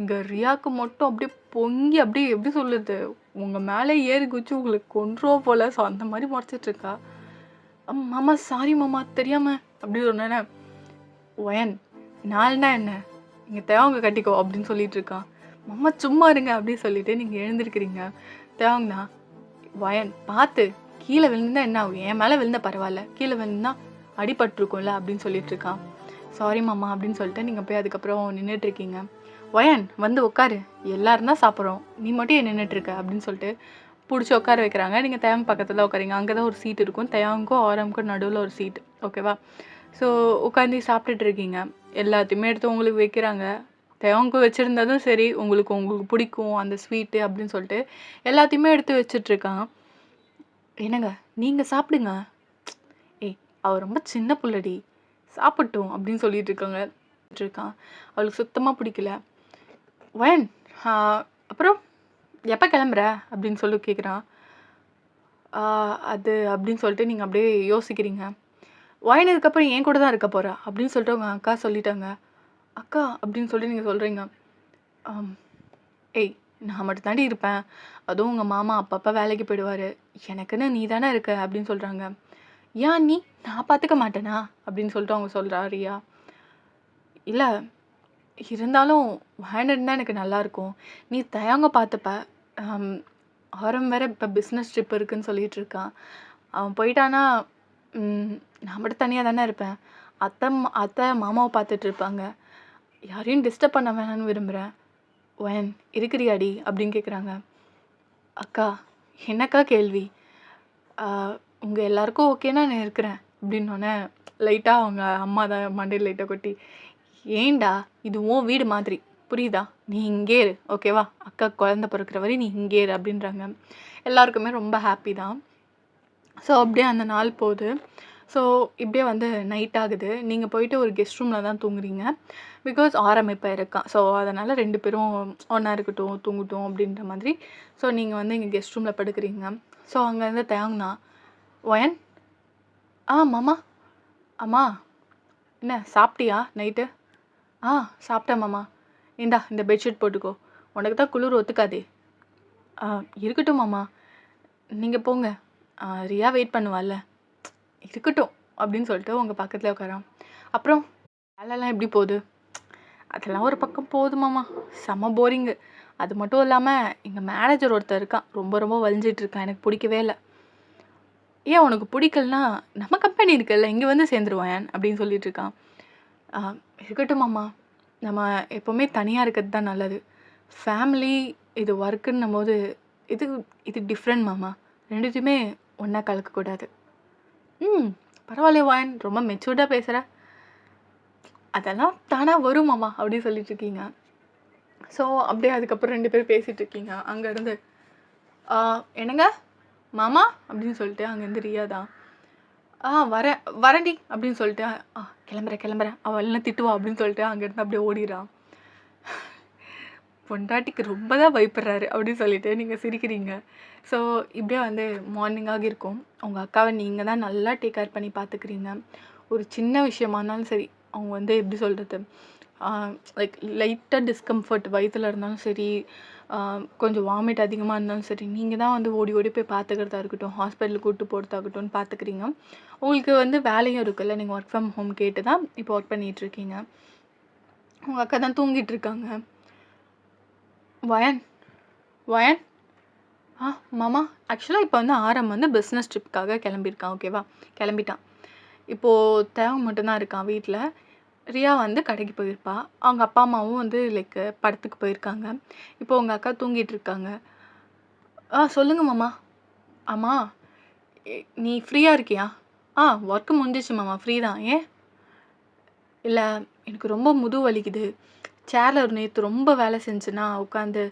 இங்கே ரியாவுக்கு மட்டும் அப்படியே பொங்கி அப்படியே எப்படி சொல்லுது, உங்கள் மேலே ஏறி குச்சி உங்களுக்கு கொன்றுவா போல. ஸோ அந்த மாதிரி முறைச்சிட்ருக்கா. மாமா சாரி மாமா தெரியாமல் அப்படி சொன்னேனே. ஒயன் நாள்னா என்ன, இங்கே தேவங்க கட்டிக்கோ அப்படின்னு சொல்லிட்டு இருக்கான். மாமா சும்மா இருங்க அப்படின்னு சொல்லிட்டு நீங்கள் எழுந்திருக்கிறீங்க. தேவங்கண்ணா வயன் பார்த்து கீழே விழுந்தா என்ன ஆகும், என் மேலே விழுந்தா பரவாயில்ல, கீழே விழுந்தா அடிபட்டிருக்கும்ல அப்படின்னு சொல்லிட்டு இருக்கான். சாரி மாமா அப்படின்னு சொல்லிட்டு நீங்கள் போய் அதுக்கப்புறம் நின்றுட்டுருக்கீங்க. வயன் வந்து உட்காரு, எல்லாரும் தான் சாப்பிட்றோம், நீ மட்டும் ஏன் நின்றுட்டுருக்க அப்படின்னு சொல்லிட்டு பிடிச்சி உட்கார வைக்கிறாங்க. நீங்கள் தேவங்க பக்கத்தில் உட்காரிங்க. அங்கே தான் ஒரு சீட் இருக்கும், தேவங்கும் ஆரம்க்கும் நடுவில் ஒரு சீட். ஓகேவா? ஸோ உட்காந்து சாப்பிட்டுட்டு இருக்கீங்க. எல்லாத்தையுமே எடுத்து உங்களுக்கு வைக்கிறாங்க. தேவங்க வச்சுருந்ததும் சரி, உங்களுக்கு பிடிக்கும் அந்த ஸ்வீட்டு அப்படின்னு சொல்லிட்டு எல்லாத்தையுமே எடுத்து வச்சிட்ருக்கான். என்னங்க நீங்கள் சாப்பிடுங்க, ஏய் அவள் ரொம்ப சின்ன புள்ளடி, சாப்பிட்டோம் அப்படின்னு சொல்லிட்டு இருக்கான். அவளுக்கு சுத்தமாக பிடிக்கல. வயன் அப்புறம் எப்போ கிளம்புற அப்படின்னு சொல்லி கேட்குறான். அது அப்படின்னு சொல்லிட்டு நீங்கள் அப்படியே யோசிக்கிறீங்க. வயன் இதுக்கப்புறம் என் கூட தான் இருக்க போகிறா அப்படின்னு சொல்லிட்டு உங்கள் அக்கா சொல்லிட்டாங்க. அக்கா அப்படின்னு சொல்லிட்டு நீங்கள் சொல்கிறீங்க. ஏய் நான் மட்டும் தாண்டி இருப்பேன், அதுவும் உங்கள் மாமா அப்பப்போ வேலைக்கு போயிடுவார், எனக்குன்னு நீ தானே இருக்க அப்படின்னு சொல்கிறாங்க. ஏன் நீ, நான் பார்த்துக்க மாட்டேனா அப்படின்னு சொல்லிட்டு அவங்க சொல்கிறா ரியா. இல்லை இருந்தாலும் வயன் இருந்தால் எனக்கு நல்லாயிருக்கும், நீ தயங்க பார்த்துப்ப. ஆரம் வேற இப்போ பிஸ்னஸ் ட்ரிப் இருக்குன்னு சொல்லிட்டு இருக்கான். அவன் போயிட்டானா நான் மட்டும் தனியாக தானே இருப்பேன், அத்தை மாமாவை பார்த்துட்டு இருப்பாங்க, யாரையும் டிஸ்டர்ப் பண்ண வேணான்னு விரும்புகிறேன். வயன் இருக்கிறியாடி அப்படின்னு கேட்குறாங்க. அக்கா என்னக்கா கேள்வி, உங்கள் எல்லாருக்கும் ஓகேனா நான் இருக்கிறேன் அப்படின்னோடனே லைட்டாக அவங்க அம்மா தான் மண்டையில் லைட்டாக கொட்டி, ஏண்டா இது உன் வீடு மாதிரி புரியுதா, நீ இங்கே இரு ஓகேவா, அக்கா குழந்த பிறக்கிற வரை நீ இங்கே இரு அப்படின்றாங்க. எல்லாருக்குமே ரொம்ப ஹாப்பி தான். ஸோ அப்படியே அந்த நாள் போகுது. ஸோ இப்படியே வந்து நைட் ஆகுது. நீங்கள் போயிட்டு ஒரு கெஸ்ட் ரூமில் தான் தூங்குறீங்க. பிகாஸ் ஆரம் இப்போ இருக்கான். ஸோ அதனால் 2 பேரும் ஒன்றா இருக்கட்டும், தூங்கட்டும் அப்படின்ற மாதிரி. ஸோ நீங்கள் வந்து இங்கே கெஸ்ட் ரூமில் படுக்கிறீங்க. ஸோ அங்கேருந்து தேவங்கண்ணா, ஒயன் மாமா, அம்மா என்ன சாப்பிட்டியா நைட்டு? சாப்பிட்டேன் மாமா, இந்தா இந்த பெட்ஷீட் போட்டுக்கோ, உனக்கு தான் குளிர் ஒத்துக்காதே. இருக்கட்டும் மாமா, நீங்கள் போங்க, ரியா வெயிட் பண்ணுவாள்ல, இருக்கட்டும் அப்படின்னு சொல்லிட்டு உங்கள் பக்கத்தில் உட்காரான். அப்புறம் வேலைலாம் எப்படி போகுது? அதெல்லாம் ஒரு பக்கம் போகுது மாமா, செம்ம போரிங்கு. அது மட்டும் இல்லாமல் எங்கள் மேனேஜர் ஒருத்தர் இருக்கான், ரொம்ப ரொம்ப வலிஞ்சிட்டு இருக்கான், எனக்கு பிடிக்கவே இல்லை. ஏன் உனக்கு பிடிக்கலனா நம்ம கம்பெனி இருக்குல்ல, இங்கே வந்து சேர்ந்துருவான் அப்படின்னு சொல்லிட்டு இருக்கான். இருக்கட்டும் மாமா, நம்ம எப்போவுமே தனியாக இருக்கிறது தான் நல்லது, ஃபேமிலி இது ஒர்க்குன்னும் போது இது இது டிஃப்ரெண்ட் மாமா, ரெண்டுத்தையுமே ஒன்றா கலக்கக்கூடாது. பரவாயில்லையே வாயன், ரொம்ப மெச்சூர்டாக பேசுகிற, அதெல்லாம் தானாக வரும் மாமா அப்படின்னு சொல்லிட்டு இருக்கீங்க. ஸோ அப்படியே அதுக்கப்புறம் 2 பேரும் பேசிகிட்டு இருக்கீங்க. அங்கேருந்து என்னங்க மாமா அப்படின்னு சொல்லிட்டு அங்கேருந்து ரியா தான், வரேன்டி அப்படின்னு சொல்லிட்டு கிளம்புறேன் அவள் எல்லாம் திட்டுவா அப்படின்னு சொல்லிட்டு அங்கேருந்து அப்படியே ஓடிடுறான். பொண்டாட்டிக்கு ரொம்ப தான் பயப்படுறாரு அப்படின்னு சொல்லிட்டு நீங்கள் சிரிக்கிறீங்க. ஸோ இப்படியே வந்து மார்னிங்காக இருக்கும். உங்கள் அக்காவை நீங்கள் தான் நல்லா டேக் கேர் பண்ணி பார்த்துக்கிறீங்க. ஒரு சின்ன விஷயமா இருந்தாலும் சரி, அவங்க வந்து எப்படி சொல்கிறது, லைக் லைட்டாக டிஸ்கம்ஃபர்ட் வயிற்றில் இருந்தாலும் சரி, கொஞ்சம் வாமிட் அதிகமாக இருந்தாலும் சரி, நீங்கள் தான் வந்து ஓடி ஓடி போய் பார்த்துக்கிறதா இருக்கட்டும், ஹாஸ்பிட்டலுக்கு கூப்பிட்டு போகிறதாகட்டும்னு பார்த்துக்கிறீங்க. உங்களுக்கு வந்து வேலையும் இருக்குல்ல, நீங்கள் ஒர்க் ஃப்ரம் ஹோம் கேட்டு தான் இப்போ ஒர்க் பண்ணிகிட்ருக்கீங்க. உங்கள் அக்கா தான் தூங்கிட்டு இருக்காங்க. வயன் மாமா, ஆக்சுவலாக இப்போ வந்து ஆரம் வந்து பிஸ்னஸ் ட்ரிப்புக்காக கிளம்பியிருக்கான். ஓகேவா, கிளம்பிட்டான். இப்போது தேவன் மட்டும்தான் இருக்கான் வீட்டில். ரியா வந்து கடைக்கு போயிருப்பா. அவங்க அப்பா அம்மாவும் வந்து லைக் படத்துக்கு போயிருக்காங்க. இப்போ உங்கள் அக்கா தூங்கிட்டு இருக்காங்க. சொல்லுங்கள் மாமா. ஆமாம், நீ ஃப்ரீயாக இருக்கியா? ஒர்க்கு முடிஞ்சிச்சு மாமா, ஃப்ரீ தான். ஏன்? இல்லை, எனக்கு ரொம்ப முதுகு வலிக்குது, சேரில் ஒரு நேற்று ரொம்ப வேலை செஞ்சுன்னா உட்காந்து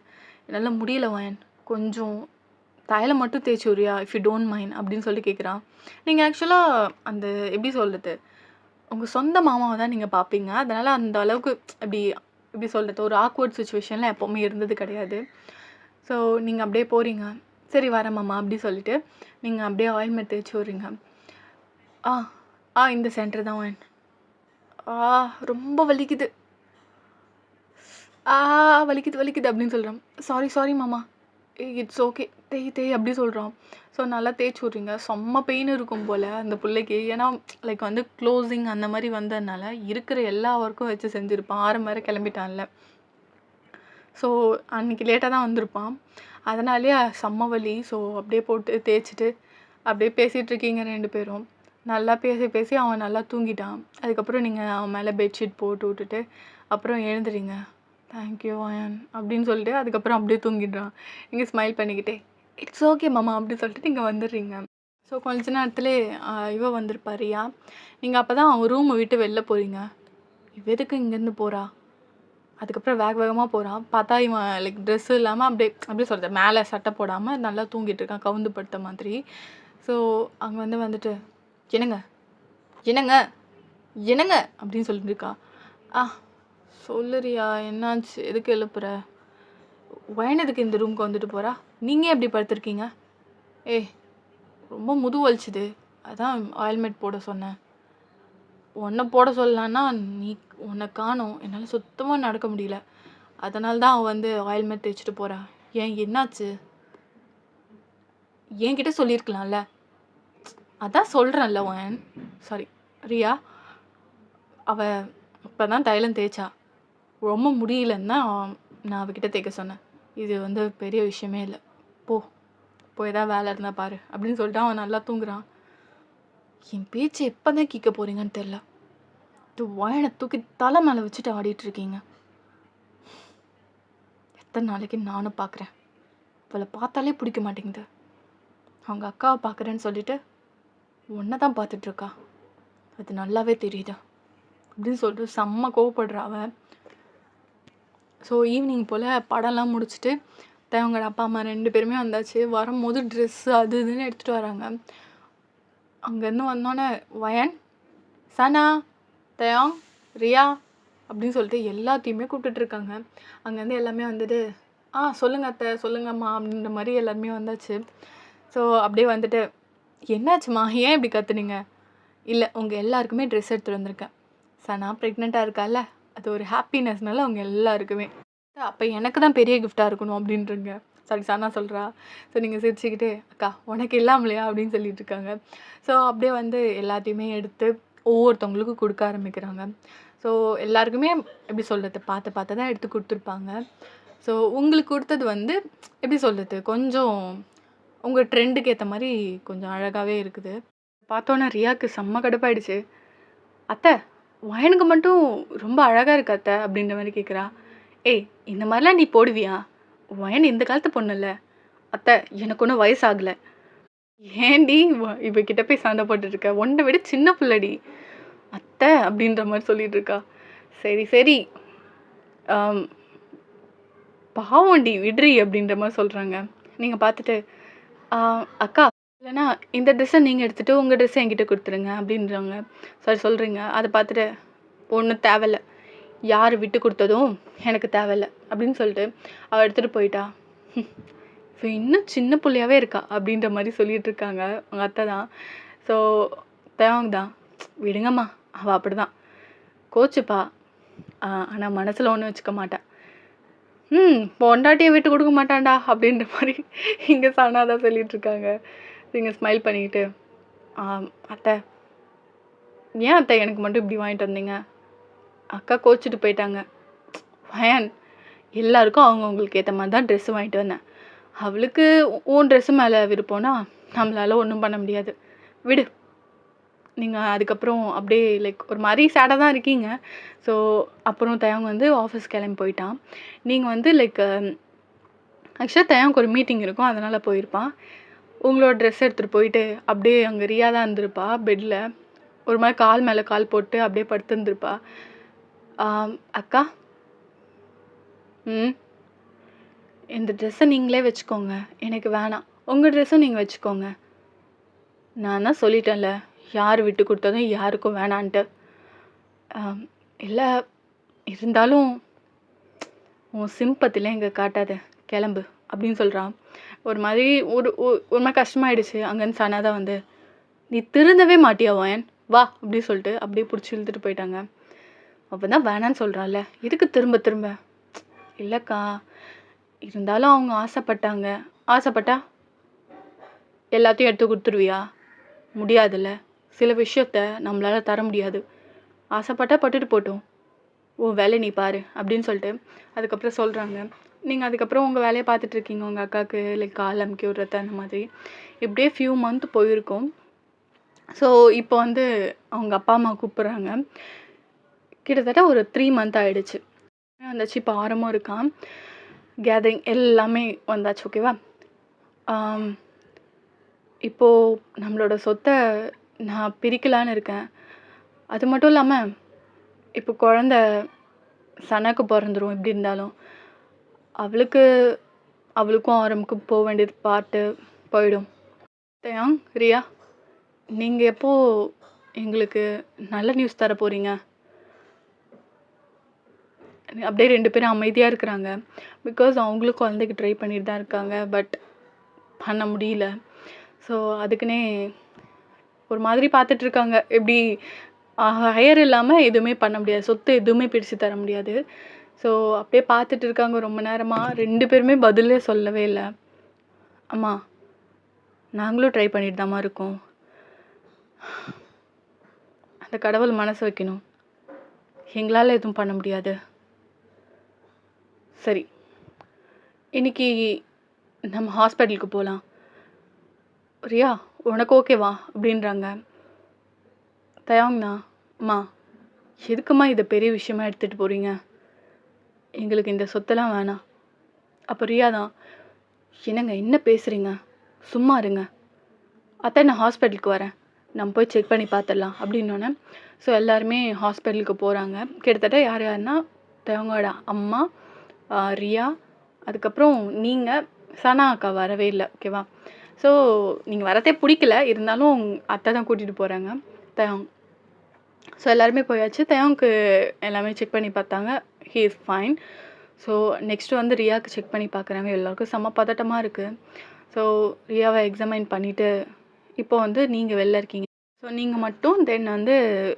என்னால் முடியல வயன், கொஞ்சம் தைலம் மட்டும் தேய்ச்சி விட்றியா இஃப் யூ டோன்ட் மைண்ட் அப்படின்னு சொல்லி கேட்குறான். நீங்கள் ஆக்சுவலாக அந்த எப்படி சொல்கிறது, உங்கள் சொந்த மாமாவை தான் நீங்கள் பார்ப்பீங்க. அதனால் அந்த அளவுக்கு எப்படி சொல்கிறது, ஒரு ஆக்வர்ட் சுச்சுவேஷனில் எப்போவுமே இருந்தது கிடையாது. ஸோ நீங்கள் அப்படியே போகிறீங்க. சரி வரேன் மாமா அப்படி சொல்லிட்டு நீங்கள் அப்படியே ஆயில்மெண்ட் தேய்ச்சி விட்றீங்க. இந்த சென்டர் தான் வயன். ரொம்ப வலிக்குது. ஆ வலிக்குது வலிக்குது அப்படின்னு சொல்கிறான். சாரி சாரி மாமா, இட்ஸ் ஓகே, தேய் தேய் அப்படி சொல்கிறான். ஸோ நல்லா தேய்ச்சி விட்றீங்க. செம்ம பெயின் இருக்கும் போல் அந்த பிள்ளைக்கு. ஏன்னா லைக் வந்து க்ளோசிங் அந்த மாதிரி வந்ததுனால இருக்கிற எல்லா ஒர்க்கும் வச்சு செஞ்சுருப்பான். 6 வேறு கிளம்பிட்டான்ல. ஸோ அன்றைக்கி லேட்டாக தான் வந்திருப்பான். அதனாலேயே செம்ம வலி. ஸோ அப்படியே போட்டு தேய்ச்சிட்டு அப்படியே பேசிகிட்டு இருக்கீங்க 2 பேரும். நல்லா பேசி பேசி அவன் நல்லா தூங்கிட்டான். அதுக்கப்புறம் நீங்கள் அவன் மேலே பெட்ஷீட் போட்டு விட்டுட்டு அப்புறம் எழுந்துறீங்க. தேங்க்யூ அயன் அப்படின்னு சொல்லிட்டு அதுக்கப்புறம் அப்படியே தூங்கிடுறான். நீங்கள் ஸ்மைல் பண்ணிக்கிட்டே இட்ஸ் ஓகே மாமா அப்படின்னு சொல்லிட்டு நீங்கள் வந்துடுறீங்க. ஸோ கொஞ்ச நேரத்துலேயே இவ வந்திருப்பா ரியா. நீங்கள் அப்போ தான் அவன் ரூமை விட்டு வெளில போகிறீங்க. இவ எதுக்கு இங்கேருந்து போகிறா? அதுக்கப்புறம் வேக வேகமாக போகிறான். பார்த்தா இவன் லைக் ட்ரெஸ்ஸு இல்லாமல் அப்படியே சொல்கிறது மேலே சட்டை போடாமல் நல்லா தூங்கிட்டு இருக்கான், கவுந்து படுத்த மாதிரி. ஸோ அங்கே வந்துட்டு என்னங்க என்னங்க என்னங்க அப்படின்னு சொல்லிட்டு இருக்கா. ஆ சொல்லுறியா, என்னாச்சு, எதுக்கு எழுப்புற? வயன் எதுக்கு இந்த ரூமுக்கு வந்துட்டு போகிறா? நீங்கள் எப்படி படுத்துருக்கீங்க? ஏய் ரொம்ப முது வலிச்சுது, அதான் ஆயில்மெண்ட் போட சொன்னேன். உன்னை போட சொல்லலான்னா உன்னை காணோம், என்னால் சுத்தமாக நடக்க முடியல. அதனால தான் அவன் வந்து ஆயில்மெண்ட் தேய்ச்சிட்டு போகிறா. ஏன் என்னாச்சு? என்கிட்ட சொல்லியிருக்கலாம்ல. அதான் சொல்கிறேன்ல வயன், சாரி ரியா, அவள் இப்போ தான் தைலம் தேய்ச்சா, ரொம்ப முடியலன்னு தான் நான் அவகிட்ட தேய்க்க சொன்னேன். இது வந்து பெரிய விஷயமே இல்லை, போய் ஏதாவது வேலை இருந்தால் பாரு அப்படின்னு சொல்லிட்டு அவன் நல்லா தூங்குறான். என் பேச்சு எப்போ தான் கேட்க போகிறீங்கன்னு தெரில. இது வயனை தூக்கி தலை மேலே வச்சுட்டு ஆடிட்டுருக்கீங்க. எத்தனை நாளைக்கு நானும் பார்க்குறேன், அவளை பார்த்தாலே பிடிக்க மாட்டேங்குது. அவங்க அக்காவை பார்க்குறேன்னு சொல்லிட்டு ஒன்றை தான் பார்த்துட்ருக்கா, அது நல்லாவே தெரியுதா அப்படின்னு சொல்லிட்டு செம்ம கோவப்படுறா அவன். ஸோ ஈவினிங் போல் படம்லாம் முடிச்சுட்டு தேவங்களோட அப்பா அம்மா 2 பேருமே வந்தாச்சு. வரும்போது ட்ரெஸ்ஸு அது இதுன்னு எடுத்துகிட்டு வராங்க. அங்கேருந்து வந்தோடனே வயன், சனா, தயாங், ரியா அப்படின்னு சொல்லிட்டு எல்லாத்தையுமே கூப்பிட்டுட்ருக்காங்க. அங்கேருந்து எல்லாமே வந்துட்டு சொல்லுங்க அத்தை, சொல்லுங்கம்மா அப்படின்ற மாதிரி எல்லாருமே வந்தாச்சு. ஸோ அப்படியே வந்துட்டு என்னாச்சுமா, ஏன் இப்படி கற்றுனீங்க? இல்லை, உங்கள் எல்லாருக்குமே ட்ரெஸ் எடுத்துகிட்டு வந்திருக்கேன். சனா ப்ரெக்னெண்ட்டாக இருக்கால, அது ஒரு ஹாப்பினஸ்னால அவங்க எல்லாருக்குமே. அப்போ எனக்கு தான் பெரிய கிஃப்டாக இருக்கணும் அப்படின்றங்க. சாரி சனா சொல்கிறா. ஸோ நீங்கள் சிரிச்சுக்கிட்டே அக்கா உனக்கு இல்லாமலையா அப்படின்னு சொல்லிட்டு இருக்காங்க. ஸோ அப்படியே வந்து எல்லாத்தையுமே எடுத்து ஒவ்வொருத்தவங்களுக்கும் கொடுக்க ஆரம்பிக்கிறாங்க. ஸோ எல்லாருக்குமே எப்படி சொல்கிறது, பார்த்து தான் எடுத்து கொடுத்துருப்பாங்க. ஸோ உங்களுக்கு கொடுத்தது வந்து எப்படி சொல்கிறது, கொஞ்சம் உங்கள் ட்ரெண்டுக்கு ஏற்ற மாதிரி கொஞ்சம் அழகாகவே இருக்குது. பார்த்தோன்னே ரியாவுக்கு செம்ம கடுப்பாயிடுச்சு. அத்தை வயனுக்கு மட்டும் ரொம்ப அழகாக இருக்கு அத்தை அப்படின்ற மாதிரி கேட்குறா. ஏய் இந்த மாதிரிலாம் நீ போடுவியா? வயன் இந்த காலத்து பொண்ணு இல்லை. அத்தை எனக்கு ஒன்றும் வயசாகலை. ஏன்டி இவகிட்ட போய் சண்டை போட்டுட்ருக்க? உன்னை விட சின்ன பிள்ளடி அத்தை அப்படின்ற மாதிரி சொல்லிட்டு இருக்கா. சரி சரி பாவண்டி விட்ரி அப்படின்ற மாதிரி சொல்கிறாங்க. நீங்கள் பார்த்துட்டு அக்கா இல்லைனா இந்த ட்ரெஸ்ஸை நீங்கள் எடுத்துகிட்டு உங்கள் ட்ரெஸ்ஸை என்கிட்ட கொடுத்துருங்க அப்படின்றாங்க. சாரி சொல்கிறீங்க. அதை பார்த்துட்டு ஒன்றும் தேவையில்ல, யார் விட்டு கொடுத்ததும் எனக்கு தேவையில்ல அப்படின்னு சொல்லிட்டு அவள் எடுத்துகிட்டு போயிட்டா. இப்போ இன்னும் சின்ன பிள்ளையாவே இருக்கா அப்படின்ற மாதிரி சொல்லிகிட்டு இருக்காங்க அவங்க அத்தை தான். ஸோ தேவாங்க தான், விடுங்கம்மா அவள் அப்படி தான் கோச்சுப்பா, ஆனால் மனசில் ஒன்றும் வச்சுக்க மாட்டான். பொண்டாட்டியை விட்டு கொடுக்க மாட்டான்டா அப்படின்ற மாதிரி இங்கே சனாதான் சொல்லிகிட்ருக்காங்க. நீங்கள் ஸ்மைல் பண்ணிக்கிட்டு அத்தை ஏன் அத்தை எனக்கு மட்டும் இப்படி வாங்கிட்டு வந்தீங்க? அக்கா கோச்சிட்டு போயிட்டாங்க. வயன் எல்லாருக்கும் அவங்களுக்கு ஏற்ற மாதிரி தான் ட்ரெஸ்ஸு வாங்கிட்டு வந்தேன். அவளுக்கு உன் ட்ரெஸ்ஸு மேலே விருப்பம்னா நம்மளால் ஒன்றும் பண்ண முடியாது, விடு. நீங்கள் அதுக்கப்புறம் அப்படியே லைக் ஒரு மாதிரி சேடாக தான் இருக்கீங்க. ஸோ அப்புறம் தயாங்க வந்து ஆஃபீஸ் கிளம்பி போயிட்டான். நீங்கள் வந்து லைக் ஆக்சுவலாக தயாங்க ஒரு மீட்டிங் இருக்கும், அதனால் போயிருப்பான். உங்களோட ட்ரெஸ் எடுத்துகிட்டு போயிட்டு அப்படியே அங்கே ரியா தான் இருந்திருப்பா பெட்டில். ஒரு மாதிரி கால் மேலே கால் போட்டு அப்படியே படுத்துருந்துருப்பா. அக்கா இந்த ட்ரெஸ்ஸை நீங்களே வச்சுக்கோங்க, எனக்கு வேணாம். உங்கள் ட்ரெஸ்ஸும் நீங்கள் வச்சுக்கோங்க. நான் தான் சொல்லிட்டேன்ல, யார் விட்டு கொடுத்ததும் யாருக்கும் வேணான்ட்டு. இல்லை இருந்தாலும் உன் சிம்பத்தில எங்கே காட்டாத, கிளம்பு அப்படின்னு சொல்கிறான். ஒரு மாதிரி ஒரு மாதிரி கஷ்டமாயிடுச்சு. அங்கேருந்து சனா தான் வந்து நீ திருந்தவே மாட்டியா வயன், வா அப்படின்னு சொல்லிட்டு அப்படியே பிடிச்சி இழுத்துட்டு போயிட்டாங்க. அப்போ தான் வேணான்னு சொல்கிறான்ல, எதுக்கு திரும்ப திரும்ப இல்லைக்கா, இருந்தாலும் அவங்க ஆசைப்பட்டாங்க. ஆசைப்பட்டா எல்லாத்தையும் எடுத்து குடுத்துருவியா? முடியாதுல்ல. சில விஷயத்த நம்மளால தர முடியாது. ஆசைப்பட்டா பட்டுட்டு போட்டும். உன் வேலைய நீ பாரு அப்படின்னு சொல்லிட்டு அதுக்கப்புறம் சொல்றாங்க. நீங்க அதுக்கப்புறம் உங்க வேலைய பார்த்துட்டு இருக்கீங்க. உங்க அக்காவுக்கு லைக் கால் அமுக்கி விடுறது அந்த மாதிரி. இப்படியே ஃபியூ மந்த் போயிருக்கும். ஸோ இப்போ வந்து அவங்க அப்பா, அம்மா கூப்பிடுறாங்க. கிட்டத்தட்ட ஒரு 3 மந்த் ஆயிடுச்சு. வந்தாச்சு. இப்போ ஆரமும் இருக்கான். கேதரிங் எல்லாமே வந்தாச்சு. ஓகேவா? ஆம், இப்போ நம்மளோட சொத்த நான் பிரிக்கலான்னு இருக்கேன். அது மட்டும் இல்லாம, இப்போ குழந்தை சனாக்கு பொறந்துரும் எப்படி இருந்தாலும். அவளுக்கு அவளுக்கும் ஆரமுக்கும் போ வேண்டியது பார்ட்டு போயிடும். தயாங், ரியா, நீங்க எப்போ எங்களுக்கு நல்ல நியூஸ் தர போறீங்க? அப்படியே 2 பேரும் அமைதியா இருக்கிறாங்க. பிகாஸ் அவங்களும் குழந்தைக்கு ட்ரை பண்ணிட்டு தான் இருக்காங்க. பட் பண்ண முடியல. ஸோ அதுக்குன்னே ஒரு மாதிரி பார்த்துட்டு இருக்காங்க. எப்படி ஹையர் இல்லாமல் எதுவுமே பண்ண முடியாது. சொத்து எதுவுமே பிரித்து தர முடியாது. ஸோ அப்படியே பார்த்துட்டு இருக்காங்க ரொம்ப நேரமாக. 2 பேருமே பதிலே சொல்லவே இல்லை. அம்மா, நாங்களும் ட்ரை பண்ணிட்டு தாம்மா இருக்கோம். அந்த கடவுள் மனசு வைக்கணும். எங்களால் எதுவும் பண்ண முடியாது. சரி, இன்னைக்கு நம்ம ஹாஸ்பிட்டலுக்கு போகலாம். ரியா, உனக்கு ஓகேவா அப்படின்றாங்க. தயாங்ண்ணா, அம்மா, எதுக்குமா இதை பெரிய விஷயமா எடுத்துகிட்டு போகிறீங்க? எங்களுக்கு இந்த சொத்தெல்லாம் வேணாம். அப்போ ரியா தான், என்னங்க என்ன பேசுகிறீங்க? சும்மா இருங்க. அத்தை, நான் ஹாஸ்பிட்டலுக்கு வரேன். நம்ம போய் செக் பண்ணி பார்த்துடலாம் அப்படின்னோடனே ஸோ எல்லாருமே ஹாஸ்பிட்டலுக்கு போகிறாங்க. கிட்டத்தட்ட யார் யாருன்னா தயவங்களோட அம்மா, ரியா, அதுக்கப்புறம் நீங்கள், சனா அக்கா வரவே இல்லை. ஓகேவா? ஸோ நீங்கள் வரதே பிடிக்கல, இருந்தாலும் அத்தை தான் கூட்டிகிட்டு போகிறாங்க. தயாங். ஸோ எல்லாருமே போயாச்சு. தயாங்க்கு எல்லாமே செக் பண்ணி பார்த்தாங்க. He is fine. So next வந்து ரியாவுக்கு செக் பண்ணி பார்க்குறாங்க. எல்லாருக்கும் செம்ம பதட்டமாக இருக்குது. ஸோ ரியாவை எக்ஸாமைன் பண்ணிவிட்டு இப்போ வந்து நீங்கள் வெளில இருக்கீங்க. ஸோ நீங்கள் மட்டும் தென் வந்து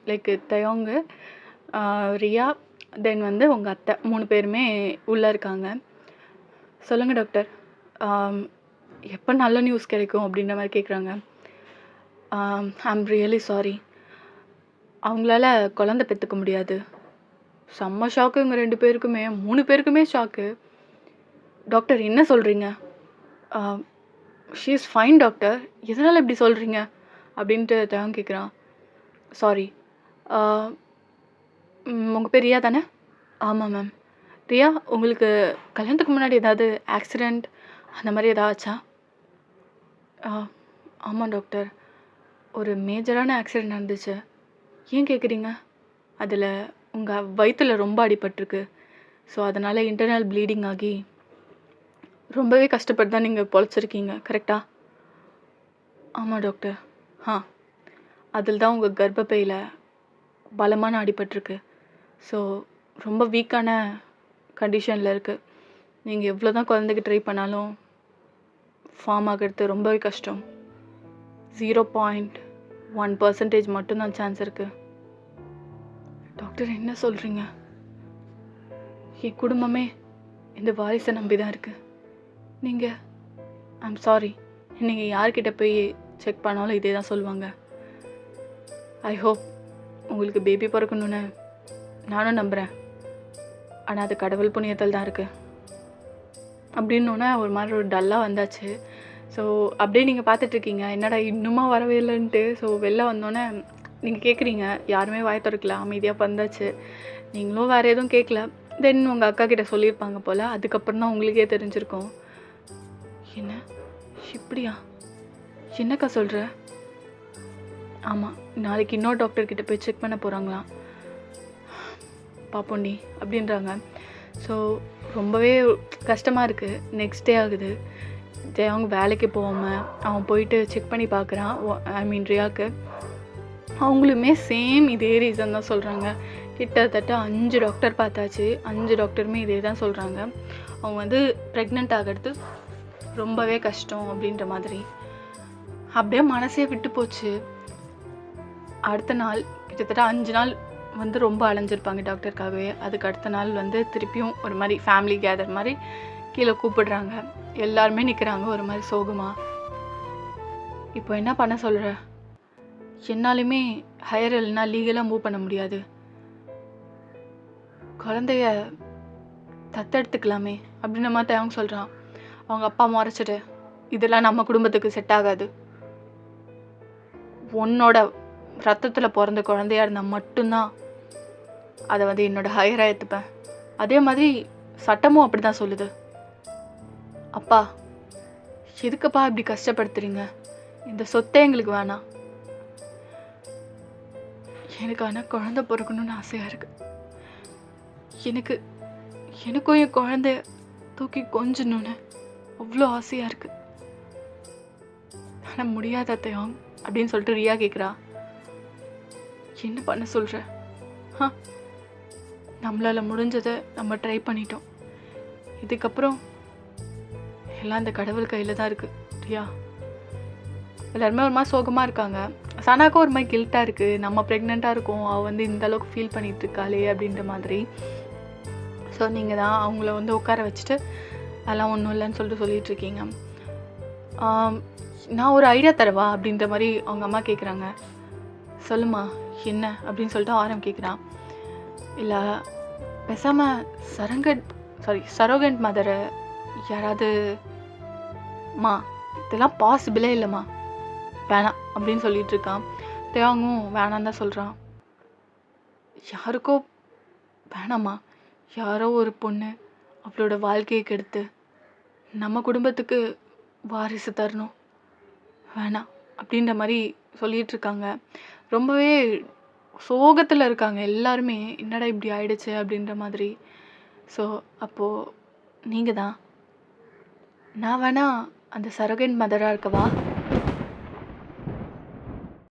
லைக் தயாங்கு, ரியா, தென் வந்து உங்கள் அத்தை 3 பேருமே உள்ளே இருக்காங்க. சொல்லுங்கள் டாக்டர், எப்போ நல்ல நியூஸ் கிடைக்கும் அப்படின்ற மாதிரி கேட்குறாங்க. ஐம் ரியலி சாரி, அவங்களால குழந்தை பெற்றுக்க முடியாது. செம்ம ஷாக்கு இவங்க 2 பேருக்குமே, 3 பேருக்குமே ஷாக்கு. டாக்டர் என்ன சொல்கிறீங்க? ஷீ இஸ் ஃபைன் டாக்டர், எதனால் இப்படி சொல்கிறீங்க அப்படின்ட்டு தயாங் கேட்குறான். சாரி, உங்கள் பேர் ரியா தானே? ஆமாம் மேம். ரியா, உங்களுக்கு கல்யாணத்துக்கு முன்னாடி ஏதாவது ஆக்சிடெண்ட் அந்த மாதிரி ஏதாவது ஆச்சா? ஆமாம் டாக்டர், ஒரு மேஜரான ஆக்சிடெண்ட் நடந்துச்சு. ஏன் கேட்குறீங்க? அதில் உங்கள் வயிற்றில் ரொம்ப அடிபட்டிருக்கு. ஸோ அதனால் இன்டர்னல் ப்ளீடிங் ஆகி ரொம்பவே கஷ்டப்பட்டு தான் நீங்கள் பொழைச்சிருக்கீங்க, கரெக்டா? ஆமாம் டாக்டர். அதில் தான் உங்கள் கர்ப்பப்பையில் பலமான அடிபட்டிருக்கு. ஸோ ரொம்ப வீக்கான கண்டிஷனில் இருக்குது. நீங்கள் எவ்வளோ தான் குழந்தைக்கு ட்ரை பண்ணாலும் ஃபார்ம் ஆகிறது ரொம்பவே கஷ்டம். 0.1% மட்டும்தான் சான்ஸ் இருக்குது. டாக்டர் என்ன சொல்கிறீங்க? என் குடும்பமே இந்த வாரிசை நம்பி தான் இருக்குது. நீங்கள், ஐம் சாரி, நீங்கள் யார்கிட்ட போய் செக் பண்ணாலும் இதே தான் சொல்லுவாங்க. ஐ ஹோப் உங்களுக்கு பேபி பிறக்கணுன்னு நானும் நம்புகிறேன். ஆனால் அது கடவுள் புண்ணியத்தில் தான் இருக்குது அப்படின்னோடனே ஒரு மாதிரி ஒரு டல்லாக வந்தாச்சு. ஸோ அப்படியே நீங்கள் பார்த்துட்ருக்கீங்க, என்னடா இன்னுமா வரவே இல்லைன்ட்டு. ஸோ வெளில வந்தோடனே நீங்கள் கேட்குறீங்க, யாருமே வாய் திறக்கல, அமைதியாக வந்தாச்சு. நீங்களும் வேறு எதுவும் கேட்கல. தென் உங்கள் அக்கா கிட்ட சொல்லியிருப்பாங்க போல். அதுக்கப்புறம் தான் உங்களுக்கே தெரிஞ்சிருக்கும். என்ன இப்படியா? என்னக்கா சொல்கிற? ஆமாம், நாளைக்கு இன்னொரு டாக்டர்கிட்ட போய் செக் பண்ண போகிறாங்களாம். பாப்போண்டி அப்படின்றாங்க. ஸோ ரொம்பவே கஷ்டமாக இருக்குது. நெக்ஸ்ட் டே ஆகுது. அவங்க வேலைக்கு போகாமல் அவன் போயிட்டு செக் பண்ணி பார்க்குறான். ஐ மீன் ரியாவுக்கு. அவங்களுமே சேம் இதே ரீசன் தான் சொல்கிறாங்க. கிட்டத்தட்ட 5 டாக்டர் பார்த்தாச்சு. 5 டாக்டருமே இதே தான் சொல்கிறாங்க. அவங்க வந்து ப்ரெக்னென்ட் ஆகிறது ரொம்பவே கஷ்டம் அப்படின்ற மாதிரி. அப்படியே மனசே விட்டு போச்சு. அடுத்த நாள் கிட்டத்தட்ட 5 நாள் வந்து ரொம்ப அலைஞ்சிருப்பாங்க டாக்டருக்காகவே. அதுக்கு அடுத்த நாள் வந்து திருப்பியும் ஒரு மாதிரி ஃபேமிலி கேதர் மாதிரி கீழே கூப்பிடுறாங்க. எல்லாருமே நிற்கிறாங்க ஒரு மாதிரி சோகமா. இப்போ என்ன பண்ண சொல்கிற? என்னாலுமே ஹையர் இல்லைனா லீகலாக மூவ் பண்ண முடியாது. குழந்தைய தத்தெடுத்துக்கலாமே அப்படின்ற மாதிரி அவங்க சொல்கிறான். அவங்க அப்பா முறைச்சிட்டு, இதெல்லாம் நம்ம குடும்பத்துக்கு செட் ஆகாது. உன்னோட ரத்தத்தில் பிறந்த குழந்தையா இருந்தால் மட்டும்தான் அதை வந்து என்னோட ஹையராக ஏற்றுப்பேன். அதே மாதிரி சட்டமும் அப்படி தான் சொல்லுது. அப்பா, எதுக்குப்பா இப்படி கஷ்டப்படுத்துறீங்க? இந்த சொத்தை எங்களுக்கு வேணாம். எனக்கு ஆனால் குழந்தை பிறக்கணும்னு ஆசையாக இருக்கு. எனக்கும் என் குழந்தைய தூக்கி கொஞ்சணும்னு அவ்வளோ ஆசையாக இருக்கு. ஆனால் முடியாத அத்தையும் அப்படின்னு சொல்லிட்டு ரியா கேட்குறா. என்ன பண்ண சொல்கிற? நம்மளால் முடிஞ்சதை நம்ம ட்ரை பண்ணிட்டோம். இதுக்கப்புறம் எல்லாம் அந்த கடவுள் கையில் தான் இருக்குது ரியா. எல்லாருமே ஒரு மாதிரி சோகமாக இருக்காங்க. சனாக்கும் ஒரு மாதிரி கில்ட்டாக இருக்குது. நம்ம ப்ரெக்னெண்ட்டாக இருக்கோம், அவள் வந்து இந்த அளவுக்கு ஃபீல் பண்ணிகிட்டு இருக்காளே அப்படின்ற மாதிரி. ஸோ நீங்கள் தான் அவங்கள வந்து உட்கார வச்சுட்டு அதெல்லாம் ஒன்றும் இல்லைன்னு சொல்லிட்டு சொல்லிகிட்ருக்கீங்க. நான் ஒரு ஐடியா தரவா அப்படின்ற மாதிரி அவங்க அம்மா கேட்குறாங்க. சொல்லுமா என்ன அப்படின்னு சொல்லிட்டு ஆரம் கேட்குறான். இல்லை பேசாமல் சரோகண்ட் மதரை யாராவது மா இதெல்லாம் பாசிபிளே இல்லைம்மா, வேணாம் அப்படின்னு சொல்லிட்டு இருக்கான். தேவாங்கும் வேணான்னு தான் சொல்கிறான். யாருக்கோ வேணாம்மா, யாரோ ஒரு பொண்ணு அவளோட வாழ்க்கையை கெடுத்து நம்ம குடும்பத்துக்கு வாரிசு தரணும், வேணாம் அப்படின்ற மாதிரி சொல்லிட்டு இருக்காங்க. ரொம்பவே சோகத்தில் இருக்காங்க எல்லாருமே. என்னடா இப்படி ஆயிடுச்சு அப்படின்ற மாதிரி. ஸோ அப்போது நீங்கள் தான், நான் வேணா அந்த சரோகண்ட் மதராக இருக்கவா?